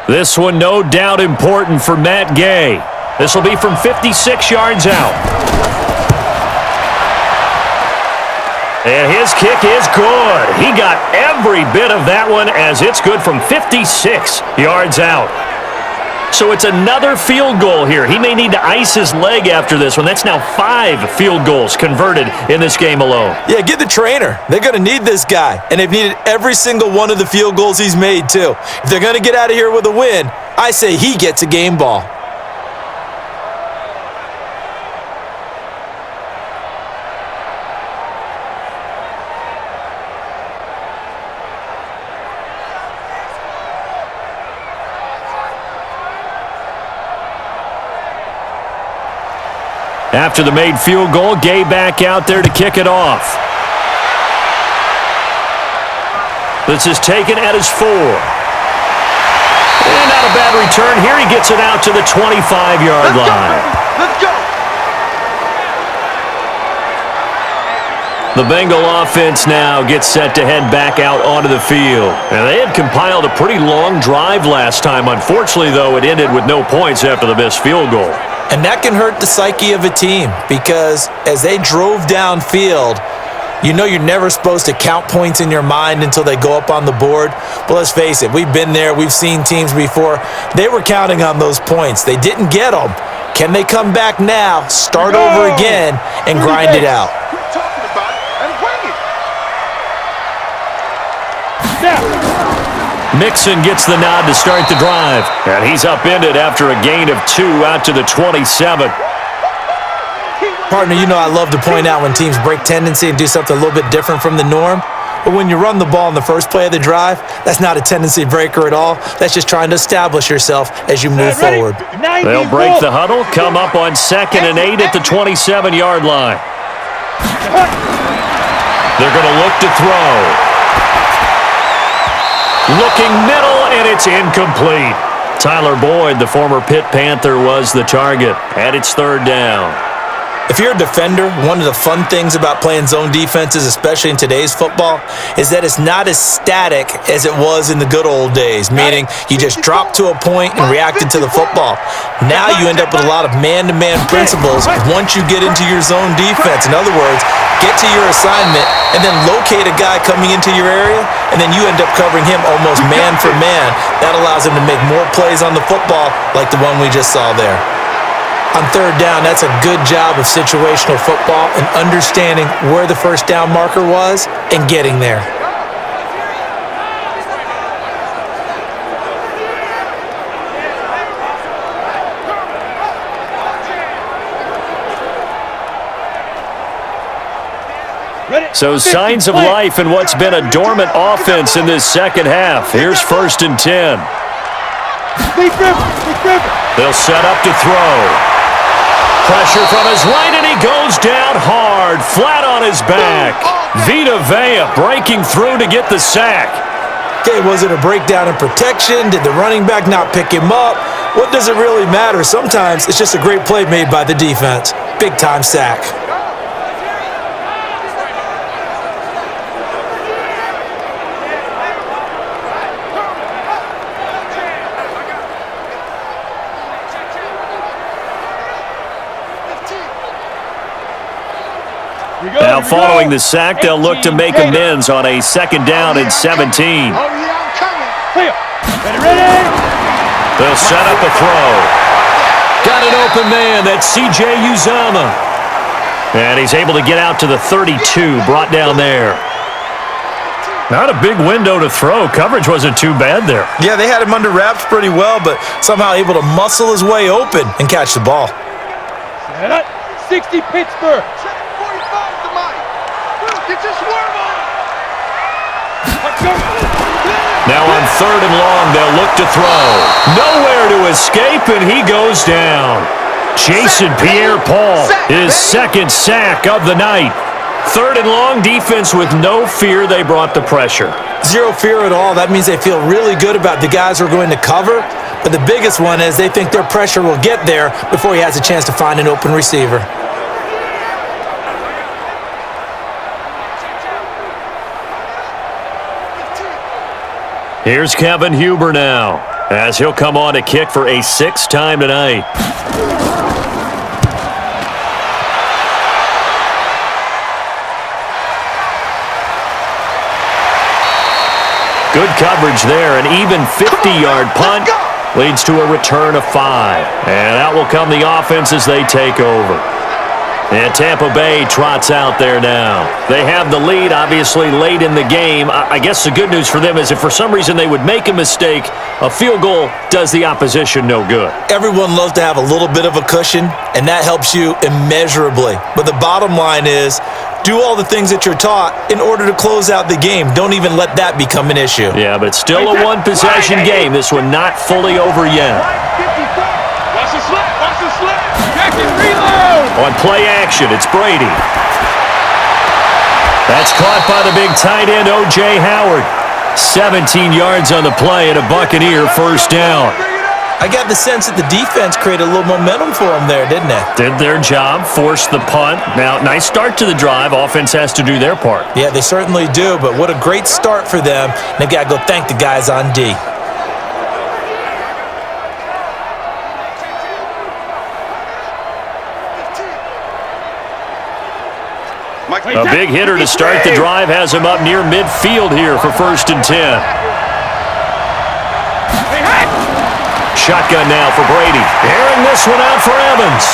This one no doubt important for Matt Gay. This will be from 56 yards out. And his kick is good. He got every bit of that one as it's good from 56 yards out. So it's another field goal here. He may need to ice his leg after this one. That's now 5 field goals converted in this game alone. Yeah, get the trainer. They're going to need this guy. And they've needed every single one of the field goals he's made, too. If they're going to get out of here with a win, I say he gets a game ball. After the made field goal, Gay back out there to kick it off. This is taken at his 4. And not a bad return here. He gets it out to the 25-yard line. Let's go. The Bengal offense now gets set to head back out onto the field. And they had compiled a pretty long drive last time. Unfortunately, though, it ended with no points after the missed field goal. And that can hurt the psyche of a team because as they drove downfield, you know you're never supposed to count points in your mind until they go up on the board. But let's face it, we've been there. We've seen teams before. They were counting on those points. They didn't get them. Can they come back now, start over again, and grind it out? Quit talking about it and bring it. Mixon gets the nod to start the drive. And he's upended after a gain of 2 out to the 27. Partner, you know I love to point out when teams break tendency and do something a little bit different from the norm. But when you run the ball in the first play of the drive, that's not a tendency breaker at all. That's just trying to establish yourself as you move forward. They'll break the huddle, come up on 2nd and 8 at the 27-yard line. They're going to look to throw. Looking middle, and it's incomplete. Tyler Boyd, the former Pitt Panther, was the target, and it's 3rd down. If you're a defender, one of the fun things about playing zone defenses, especially in today's football, is that it's not as static as it was in the good old days, meaning you just dropped to a point and reacted to the football. Now you end up with a lot of man-to-man principles once you get into your zone defense. In other words, get to your assignment and then locate a guy coming into your area, and then you end up covering him almost man for man. That allows him to make more plays on the football like the one we just saw there. On 3rd down, that's a good job of situational football and understanding where the first down marker was and getting there. Ready? So signs of life in what's been a dormant offense in this second half. Here's 1st and 10. They'll set up to throw. Pressure from his right, and he goes down hard, flat on his back. Vita Vea breaking through to get the sack. Okay, was it a breakdown in protection? Did the running back not pick him up? What does it really matter? Sometimes it's just a great play made by the defense. Big-time sack. Now following the sack, they'll look to make amends on a 2nd down and 17. They'll set up a throw. Got an open man. That's C.J. Uzomah. And he's able to get out to the 32, brought down there. Not a big window to throw. Coverage wasn't too bad there. Yeah, they had him under wraps pretty well, but somehow able to muscle his way open and catch the ball. 60 Pittsburgh. Now on 3rd and long, they'll look to throw. Nowhere to escape, and he goes down. Jason Pierre-Paul, his 2nd sack of the night. 3rd and long, defense with no fear. They brought the pressure. Zero fear at all. That means they feel really good about the guys who are going to cover. But the biggest one is they think their pressure will get there before he has a chance to find an open receiver. Here's Kevin Huber now, as he'll come on to kick for a 6th time tonight. Good coverage there. An even 50-yard punt leads to a return of 5. And out will come the offense as they take over. And Tampa Bay trots out there now. They have the lead, obviously, late in the game. I guess the good news for them is if for some reason they would make a mistake, a field goal does the opposition no good. Everyone loves to have a little bit of a cushion, and that helps you immeasurably. But the bottom line is, do all the things that you're taught in order to close out the game. Don't even let that become an issue. Yeah, but it's still a one-possession game. This one not fully over yet. Watch the slap. Watch the slap. Jackson, reload. On play action, it's Brady. That's caught by the big tight end, O.J. Howard. 17 yards on the play and a Buccaneer 1st down. I got the sense that the defense created a little momentum for them there, didn't it? Did their job, forced the punt. Now, nice start to the drive. Offense has to do their part. Yeah, they certainly do, but what a great start for them. They've got to go thank the guys on D. A big hitter to start the drive has him up near midfield here for 1st and 10. Shotgun now for Brady. Airing this one out for Evans.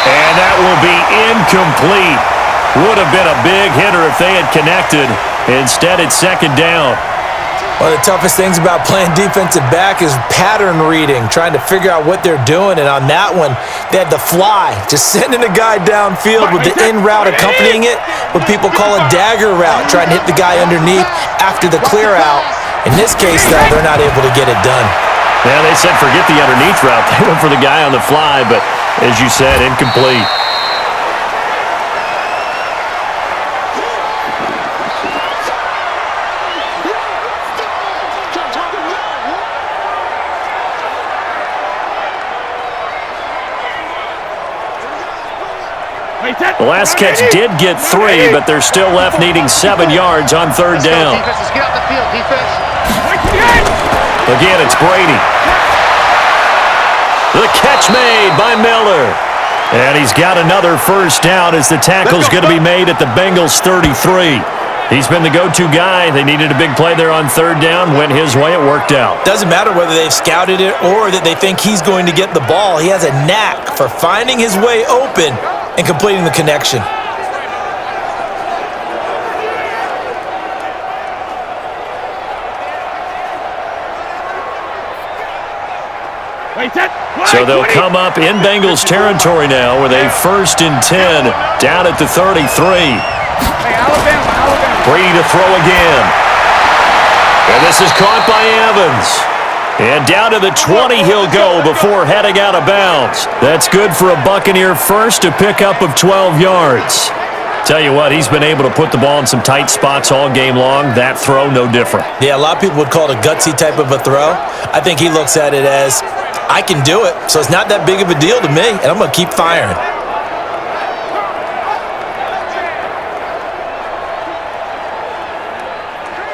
And that will be incomplete. Would have been a big hitter if they had connected. Instead, it's 2nd down. One of the toughest things about playing defensive back is pattern reading, trying to figure out what they're doing. And on that one, they had the fly, just sending a guy downfield with the in route accompanying it, what people call a dagger route, trying to hit the guy underneath after the clear out. In this case, though, they're not able to get it done. Yeah, they said forget the underneath route. They went for the guy on the fly, but as you said, incomplete. The last catch did get 3, but they're still left needing 7 yards on 3rd down. Let's get out the field, defense. Again, it's Brady. The catch made by Miller. And he's got another 1st down as the tackle's going to be made at the Bengals 33. He's been the go-to guy. They needed a big play there on 3rd down. Went his way. It worked out. Doesn't matter whether they've scouted it or that they think he's going to get the ball. He has a knack for finding his way open and completing the connection. So they'll come up in Bengals territory now with a 1st and 10 down at the 33. Hey, Alabama. Brady to throw again. And this is caught by Evans. And down to the 20 he'll go before heading out of bounds. That's good for a Buccaneer first, a pickup of 12 yards. Tell you what, he's been able to put the ball in some tight spots all game long. That throw, no different. Yeah, a lot of people would call it a gutsy type of a throw. I think he looks at it as, I can do it, so it's not that big of a deal to me, and I'm going to keep firing.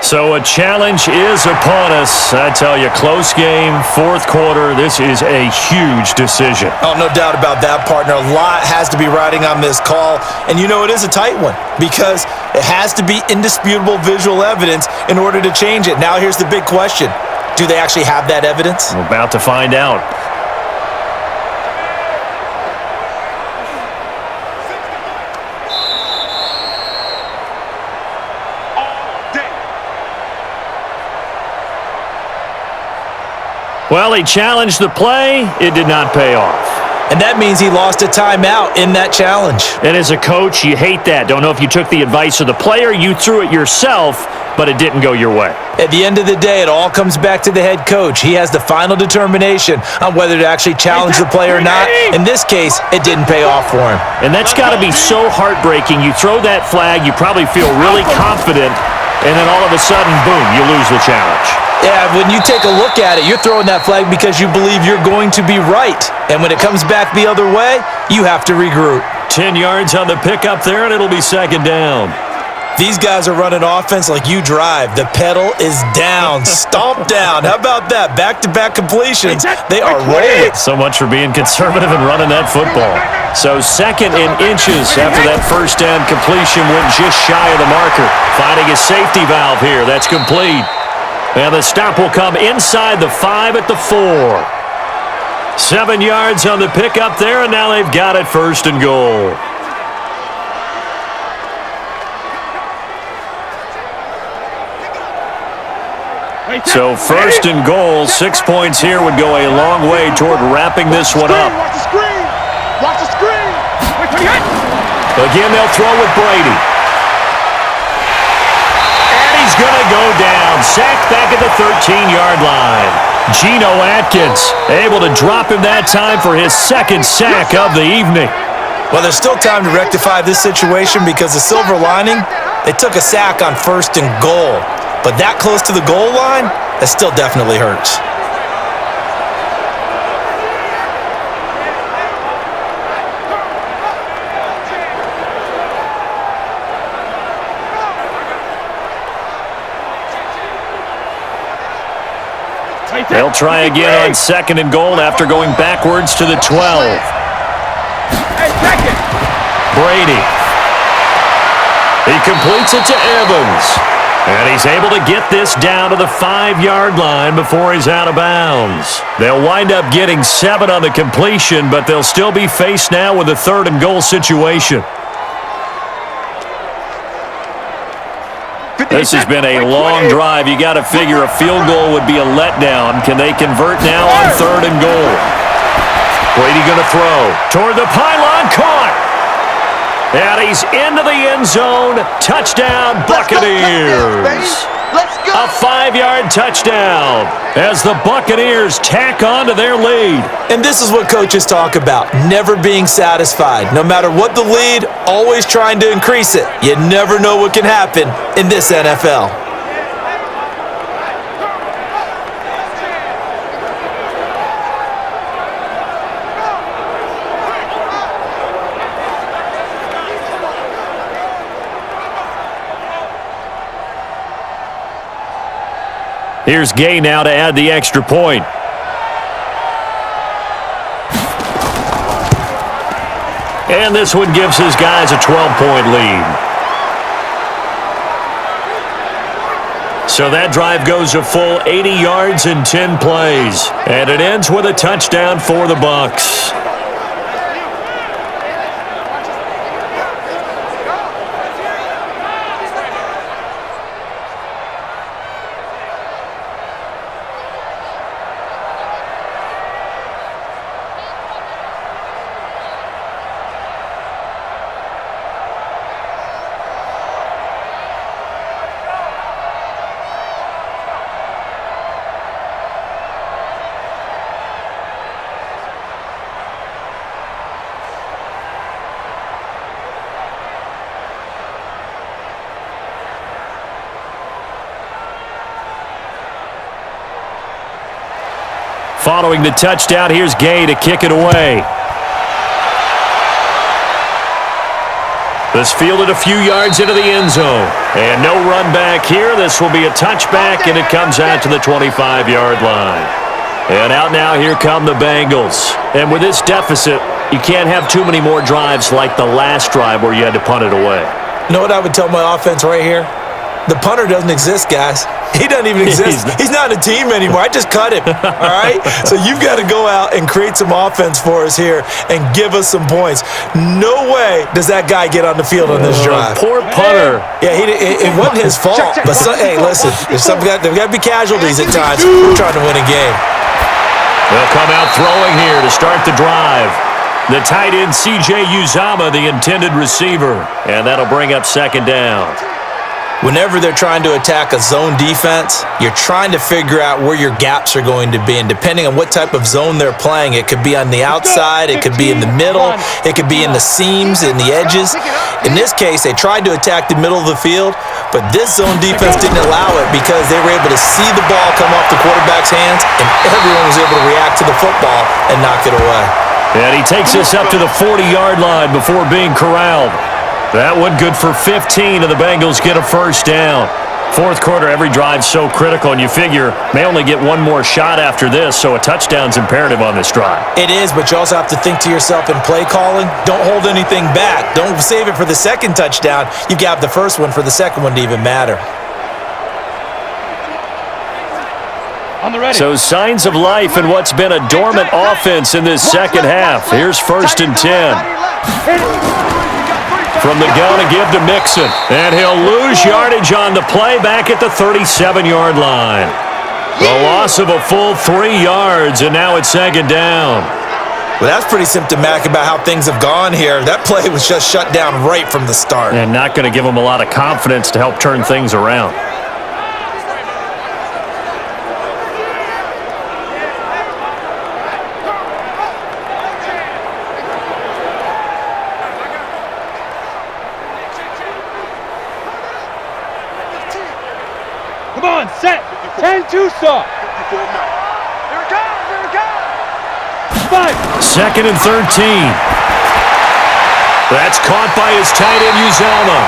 So a challenge is upon us. I tell you, close game, fourth quarter. This is a huge decision. Oh, no doubt about that, partner. A lot has to be riding on this call. And you know it is a tight one because it has to be indisputable visual evidence in order to change it. Now here's the big question. Do they actually have that evidence? We're about to find out. Well, he challenged the play. It did not pay off. And that means he lost a timeout in that challenge. And as a coach, you hate that. Don't know if you took the advice of the player, you threw it yourself, but it didn't go your way. At the end of the day, it all comes back to the head coach. He has the final determination on whether to actually challenge the play or not. In this case, it didn't pay off for him. And that's got to be so heartbreaking. You throw that flag, you probably feel really confident, and then all of a sudden, boom, you lose the challenge. Yeah, when you take a look at it, you're throwing that flag because you believe you're going to be right. And when it comes back the other way, you have to regroup. 10 yards on the pickup there, and it'll be second down. These guys are running offense like you drive. The pedal is down, stomped down. How about that? Back-to-back completions. They are rolling. So much for being conservative and running that football. So second in inches after that first down completion went just shy of the marker. Finding a safety valve here. That's complete. And the stop will come inside the 5 at the 4. 7 yards on the pickup there, and now they've got it first and goal. So first and goal, 6 points here would go a long way toward wrapping this one up. Watch the screen! Watch the screen! Again, they'll throw with Brady. He's going to go down. Sacked back at the 13-yard line. Geno Atkins able to drop him that time for his second sack of the evening. Well, there's still time to rectify this situation because the silver lining, they took a sack on first and goal. But that close to the goal line, that still definitely hurts. They'll try again on second and goal after going backwards to the 12. Brady. He completes it to Evans. And he's able to get this down to the 5-yard line before he's out of bounds. They'll wind up getting 7 on the completion, but they'll still be faced now with a third and goal situation. This has been a long drive. You got to figure a field goal would be a letdown. Can they convert now on third and goal? Brady going to throw toward the pylon, caught. And he's into the end zone. Touchdown, Buccaneers. A 5-yard touchdown as the Buccaneers tack on to their lead. And this is what coaches talk about, never being satisfied. No matter what the lead, always trying to increase it. You never know what can happen in this NFL. Here's Gay now to add the extra point. And this one gives his guys a 12-point lead. So that drive goes a full 80 yards in 10 plays. And it ends with a touchdown for the Bucs. Following the touchdown, here's Gay to kick it away. This fielded a few yards into the end zone. And no run back here. This will be a touchback, and it comes out to the 25-yard line. And out now, here come the Bengals. And with this deficit, you can't have too many more drives like the last drive where you had to punt it away. You know what I would tell my offense right here? The punter doesn't exist, guys. He doesn't even exist. He's not a team anymore. I just cut him, all right? So you've got to go out and create some offense for us here and give us some points. No way does that guy get on the field on this drive. Poor punter. Yeah, it wasn't his fault. But, hey, listen, there's got to be casualties at times. We're trying to win a game. They'll come out throwing here to start the drive. The tight end, C.J. Uzomah, the intended receiver. And that'll bring up second down. Whenever they're trying to attack a zone defense, you're trying to figure out where your gaps are going to be. And depending on what type of zone they're playing, it could be on the outside, it could be in the middle, it could be in the seams, in the edges. In this case, they tried to attack the middle of the field, but this zone defense didn't allow it because they were able to see the ball come off the quarterback's hands, and everyone was able to react to the football and knock it away. And he takes us up to the 40-yard line before being corralled. That one good for 15, and the Bengals get a first down. Fourth quarter, every drive's so critical, and you figure may only get one more shot after this, so a touchdown's imperative on this drive. It is, but you also have to think to yourself in play calling, don't hold anything back. Don't save it for the second touchdown. You've got the first one for the second one to even matter. So signs of life in what's been a dormant offense in this second half. Here's 1st and 10. From the gun to give to Mixon. And he'll lose yardage on the play back at the 37-yard line. The loss of a full 3 yards, and now it's second down. Well, that's pretty symptomatic about how things have gone here. That play was just shut down right from the start. And not going to give him a lot of confidence to help turn things around. Come on, set. 10-2 saw. Here it comes, here it comes. 5. 2nd and 13. That's caught by his tight end, Uzomah.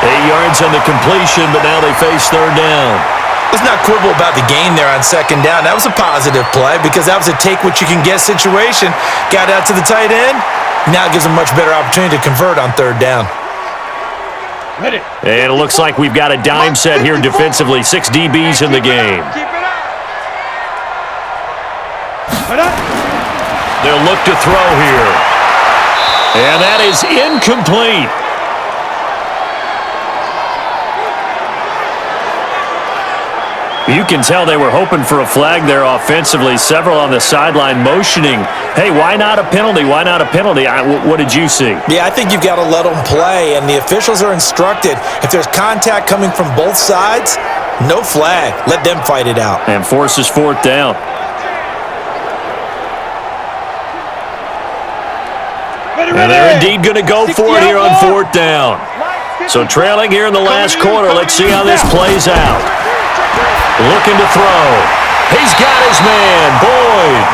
8 yards on the completion, but now they face third down. Let's not quibble about the gain there on second down. That was a positive play because that was a take-what-you-can-get situation. Got out to the tight end. Now it gives them a much better opportunity to convert on third down. And it looks like we've got a dime set here defensively. 6 DBs in the game. They'll look to throw here. And that is incomplete. You can tell they were hoping for a flag there offensively. Several on the sideline motioning, hey, why not a penalty? Why not a penalty? What did you see? Yeah, I think you've got to let them play, and the officials are instructed. If there's contact coming from both sides, no flag. Let them fight it out. And forces fourth down. And they're indeed going to go for it here on fourth down. So trailing here in the last quarter. Let's see how this plays out. Looking to throw. He's got his man, Boyd.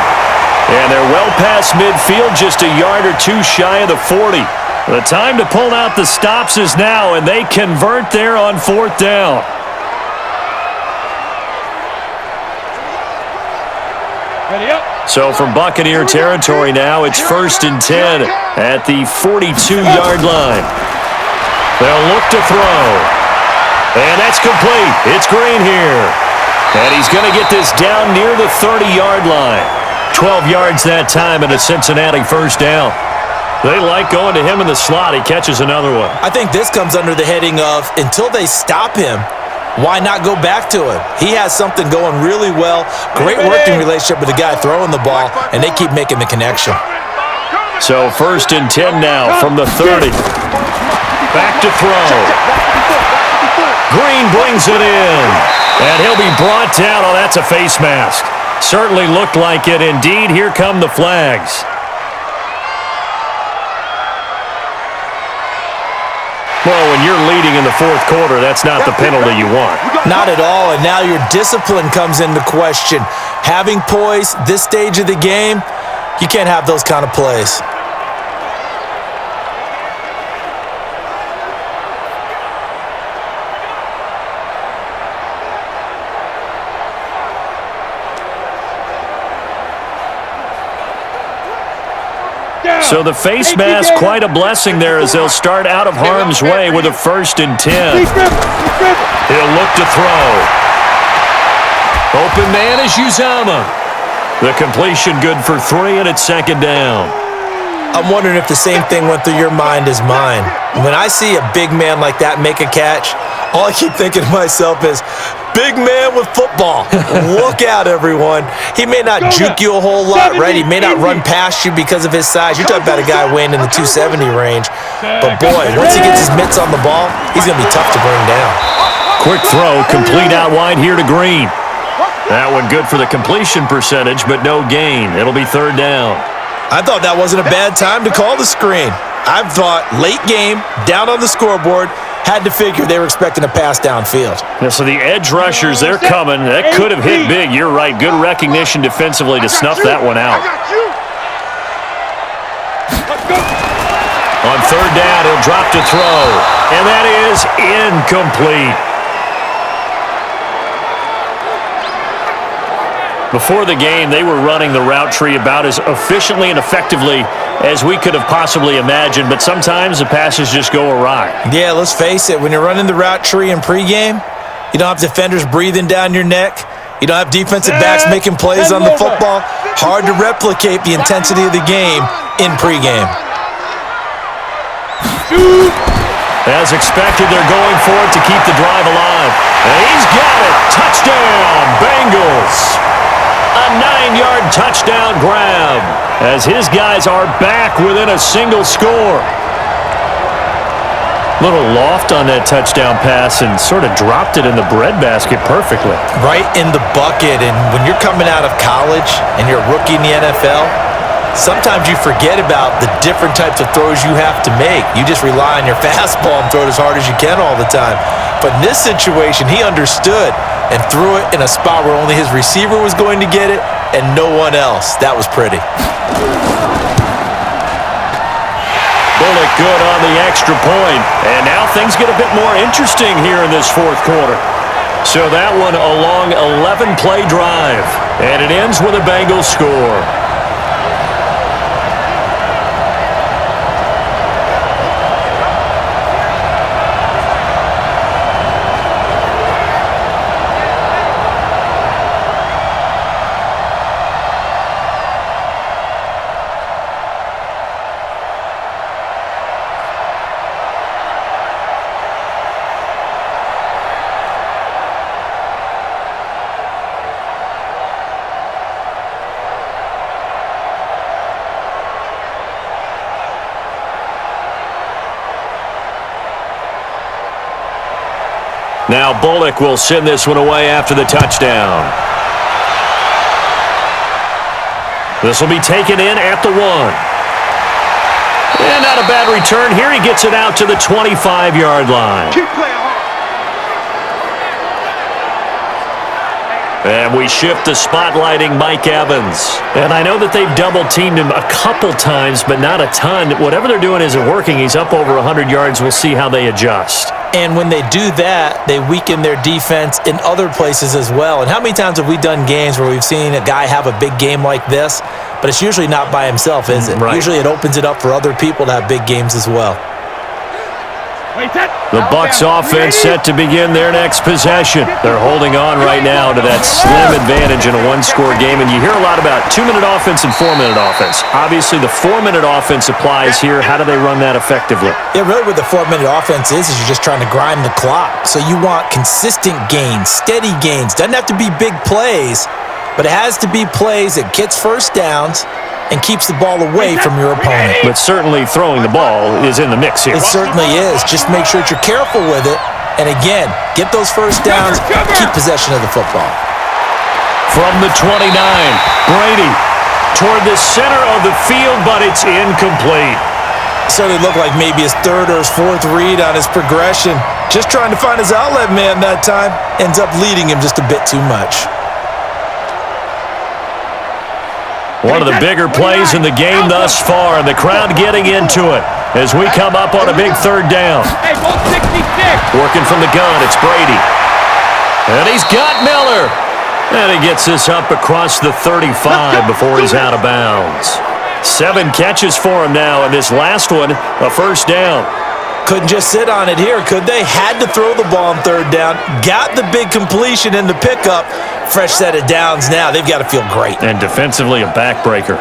And they're well past midfield, just a yard or two shy of the 40. The time to pull out the stops is now, and they convert there on fourth down. Ready up. So from Buccaneer territory now, it's 1st and 10 at the 42-yard line. They'll look to throw. And that's complete. It's Green here. And he's going to get this down near the 30-yard line. 12 yards that time and a Cincinnati first down. They like going to him in the slot. He catches another one. I think this comes under the heading of until they stop him, why not go back to him? He has something going really well. Great working relationship with the guy throwing the ball, and they keep making the connection. So 1st and 10 now from the 30. Back to throw. Green brings it in. And he'll be brought down. Oh, that's a face mask. Certainly looked like it. Indeed, here come the flags. Well, when you're leading in the fourth quarter, that's not the penalty you want. Not at all, and now your discipline comes into question. Having poise this stage of the game, you can't have those kind of plays. So the face mask, quite a blessing there as they'll start out of harm's way with a 1st and 10. He'll look to throw. Open man is Uzama. The completion good for 3, and it's 2nd down. I'm wondering if the same thing went through your mind as mine. When I see a big man like that make a catch, all I keep thinking to myself is, big man with football. Look out, everyone. He may not juke you a whole lot, right? He may not run past you because of his size. You're talking about a guy weighing in the 270 range. But, boy, once he gets his mitts on the ball, he's going to be tough to bring down. Quick throw, complete out wide here to Green. That one good for the completion percentage, but no gain. It'll be 3rd down. I thought that wasn't a bad time to call the screen. I thought late game, down on the scoreboard, had to figure they were expecting a pass downfield. Yeah, so the edge rushers, they're coming. That could have hit big. You're right. Good recognition defensively to snuff that one out. On 3rd down, he'll drop to throw. And that is incomplete. Before the game, they were running the route tree about as efficiently and effectively as we could have possibly imagined, but sometimes the passes just go awry. Yeah, let's face it. When you're running the route tree in pregame, you don't have defenders breathing down your neck. You don't have defensive backs making plays on the football. Hard to replicate the intensity of the game in pregame. As expected, they're going for it to keep the drive alive. And he's got it. Touchdown, Bengals. A 9-yard touchdown grab as his guys are back within a single score. Little loft on that touchdown pass and sort of dropped it in the breadbasket perfectly. Right in the bucket, and when you're coming out of college and you're a rookie in the NFL, sometimes you forget about the different types of throws you have to make. You just rely on your fastball and throw it as hard as you can all the time. But in this situation, he understood and threw it in a spot where only his receiver was going to get it and no one else. That was pretty. Bullock good on the extra point. And now things get a bit more interesting here in this fourth quarter. So that one a long 11-play drive. And it ends with a Bengals score. Now Bullock will send this one away after the touchdown. This will be taken in at the 1. And not a bad return here. He gets it out to the 25-yard line. Keep playing hard. And we shift to spotlighting Mike Evans. And I know that they've double-teamed him a couple times, but not a ton. Whatever they're doing isn't working. He's up over 100 yards. We'll see how they adjust. And when they do that, they weaken their defense in other places as well. And how many times have we done games where we've seen a guy have a big game like this, but it's usually not by himself, is it? Right. Usually it opens it up for other people to have big games as well. The Bucs offense set to begin their next possession. They're holding on right now to that slim advantage in a one-score game. And you hear a lot about 2-minute offense and 4-minute offense. Obviously, the 4-minute offense applies here. How do they run that effectively? Yeah, really what the 4-minute offense is you're just trying to grind the clock. So you want consistent gains, steady gains. Doesn't have to be big plays, but it has to be plays that gets first downs and keeps the ball away from your opponent. But certainly throwing the ball is in the mix here. It certainly is. Just make sure that you're careful with it. And again, get those first downs, keep possession of the football. From the 29, Brady toward the center of the field, but it's incomplete. Certainly looked like maybe his third or his fourth read on his progression. Just trying to find his outlet man that time. Ends up leading him just a bit too much. One of the bigger plays in the game thus far, and the crowd getting into it as we come up on a big third down. Hey, ball 66. Working from the gun, it's Brady. And he's got Miller. And he gets this up across the 35 before he's out of bounds. 7 catches for him now, and this last one, a first down. Couldn't just sit on it here, could they? Had to throw the ball on third down. Got the big completion in the pickup. Fresh set of downs now. They've got to feel great. And defensively, a backbreaker.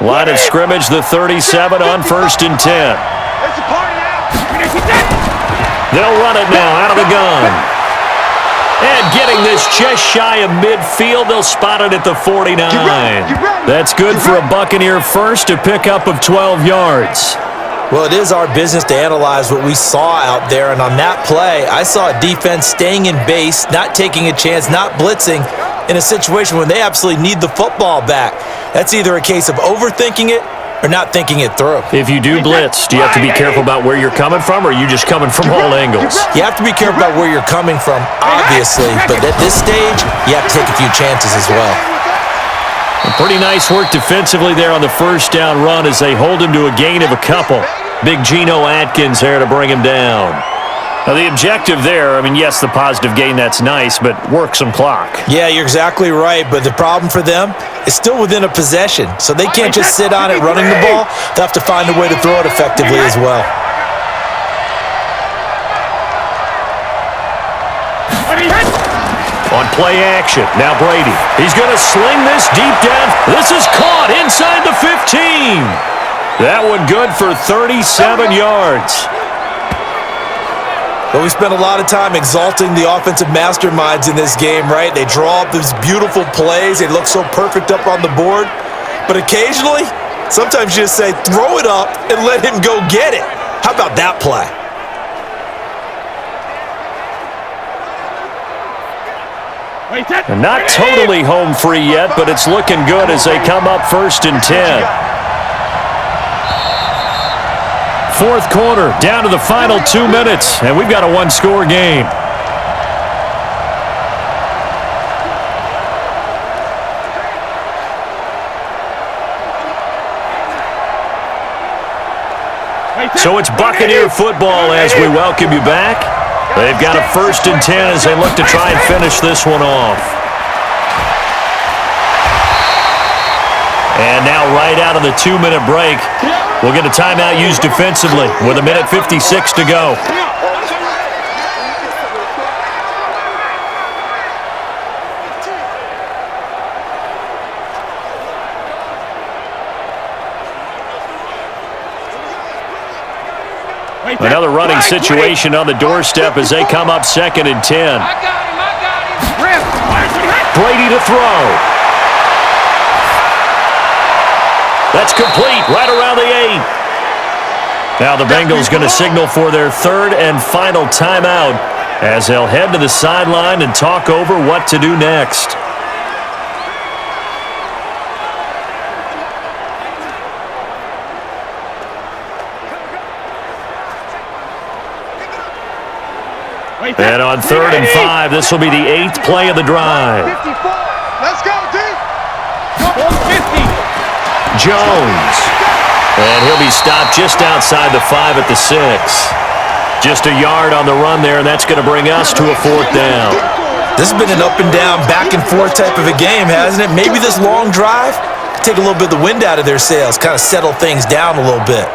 Line of scrimmage, the 37 on 1st and 10. It's a party now. They'll run it now out of the gun. And getting this just shy of midfield, they'll spot it at the 49. That's good for a Buccaneer first, to pick up of 12 yards. Well, it is our business to analyze what we saw out there, and on that play, I saw a defense staying in base, not taking a chance, not blitzing, in a situation when they absolutely need the football back. That's either a case of overthinking it or not thinking it through. If you do blitz, do you have to be careful about where you're coming from, or are you just coming from all angles? You have to be careful about where you're coming from, obviously, but at this stage, you have to take a few chances as well. Pretty nice work defensively there on the first down run as they hold him to a gain of a couple. Big Geno Atkins there to bring him down. Now, the objective there, I mean, yes, the positive gain, that's nice, but work some clock. Yeah, you're exactly right, but the problem for them is still within a possession, so they can't just sit on it running the ball. They'll have to find a way to throw it effectively as well. On play action, now Brady. He's going to sling this deep down. This is caught inside the 15. That one good for 37 yards. But we spent a lot of time exalting the offensive masterminds in this game, right? They draw up these beautiful plays. They look so perfect up on the board. But occasionally, sometimes you just say, throw it up and let him go get it. How about that play? And not totally home free yet, but it's looking good as they come up 1st and 10. Fourth quarter, down to the final 2 minutes, and we've got a one-score game. So it's Buccaneer football as we welcome you back. They've got a 1st and 10 as they look to try and finish this one off. And now right out of the 2-minute break, we'll get a timeout used defensively with 1:56 to go. Another running situation on the doorstep as they come up 2nd and 10. I got him. Brady to throw. That's complete right around the 8. Now the Bengals going to signal for their 3rd and final timeout as they'll head to the sideline and talk over what to do next. And on 3rd and 5, this will be the 8th play of the drive. 54. Let's go, D. Jones. And he'll be stopped just outside the 5 at the 6. Just a yard on the run there, and that's going to bring us to a 4th down. This has been an up and down, back and forth type of a game, hasn't it? Maybe this long drive could take a little bit of the wind out of their sails, kind of settle things down a little bit.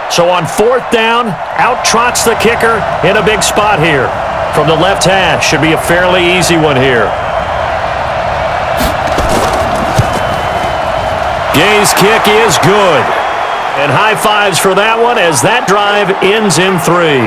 So on 4th down, out trots the kicker in a big spot here. From the left hash, should be a fairly easy one here. Gay's kick is good. And high fives for that one as that drive ends in 3.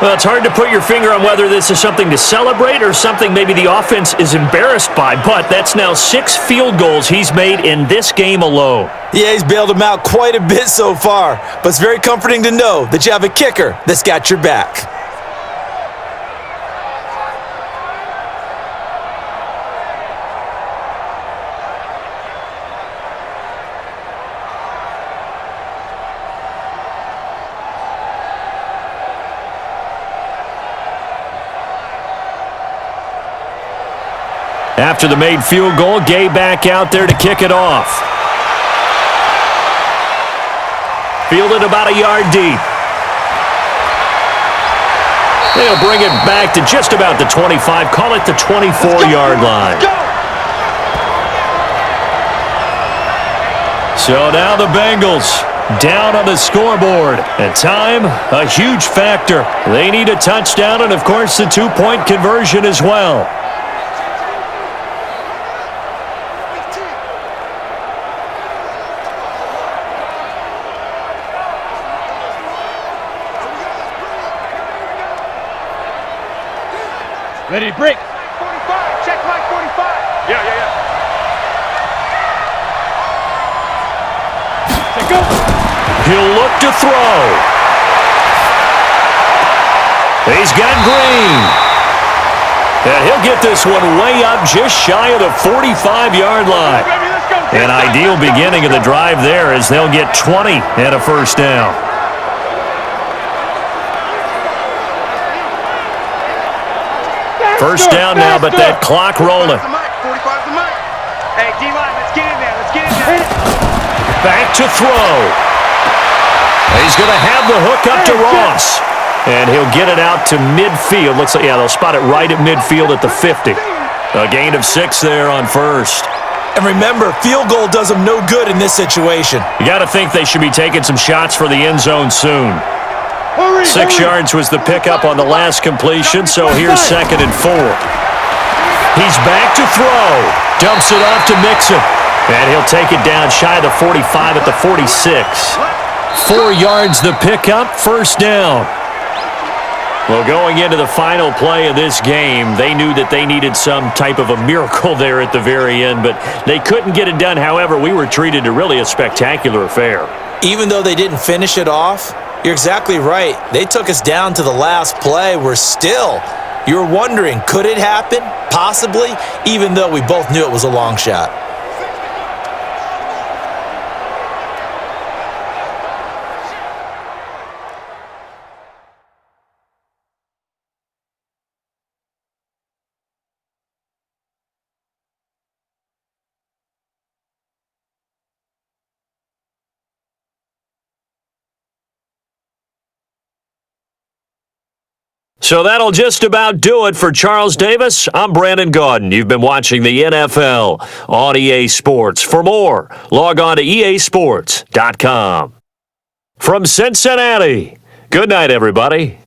Well, it's hard to put your finger on whether this is something to celebrate or something maybe the offense is embarrassed by, but that's now 6 field goals he's made in this game alone. Yeah, he's bailed them out quite a bit so far, but it's very comforting to know that you have a kicker that's got your back. After the made field goal, Gay back out there to kick it off. Fielded about a yard deep. They'll bring it back to just about the 25. Call it the 24-yard line. So now the Bengals down on the scoreboard. And time, a huge factor. They need a touchdown and, of course, the 2-point conversion as well. Ready to break. 45. Check line 45. Yeah. Set, go. He'll look to throw. He's got Green. And he'll get this one way up just shy of the 45-yard line. An ideal beginning of the drive there as they'll get 20 and a first down. First down now, but that clock rolling. 45's the mic. Hey, D-line, let's get in there. Back to throw. He's going to have the hook up to Ross. And he'll get it out to midfield. Looks like, yeah, they'll spot it right at midfield at the 50. A gain of 6 there on first. And remember, field goal does them no good in this situation. You got to think they should be taking some shots for the end zone soon. 6 yards was the pickup on the last completion, so here's 2nd and 4. He's back to throw. Dumps it off to Mixon. And he'll take it down shy of the 45 at the 46. 4 yards the pickup, first down. Well, going into the final play of this game, they knew that they needed some type of a miracle there at the very end, but they couldn't get it done. However, we were treated to really a spectacular affair. Even though they didn't finish it off, you're exactly right. They took us down to the last play. You're wondering, could it happen? Possibly, even though we both knew it was a long shot. So that'll just about do it for Charles Davis. I'm Brandon Gaudin. You've been watching the NFL on EA Sports. For more, log on to easports.com. From Cincinnati, good night, everybody.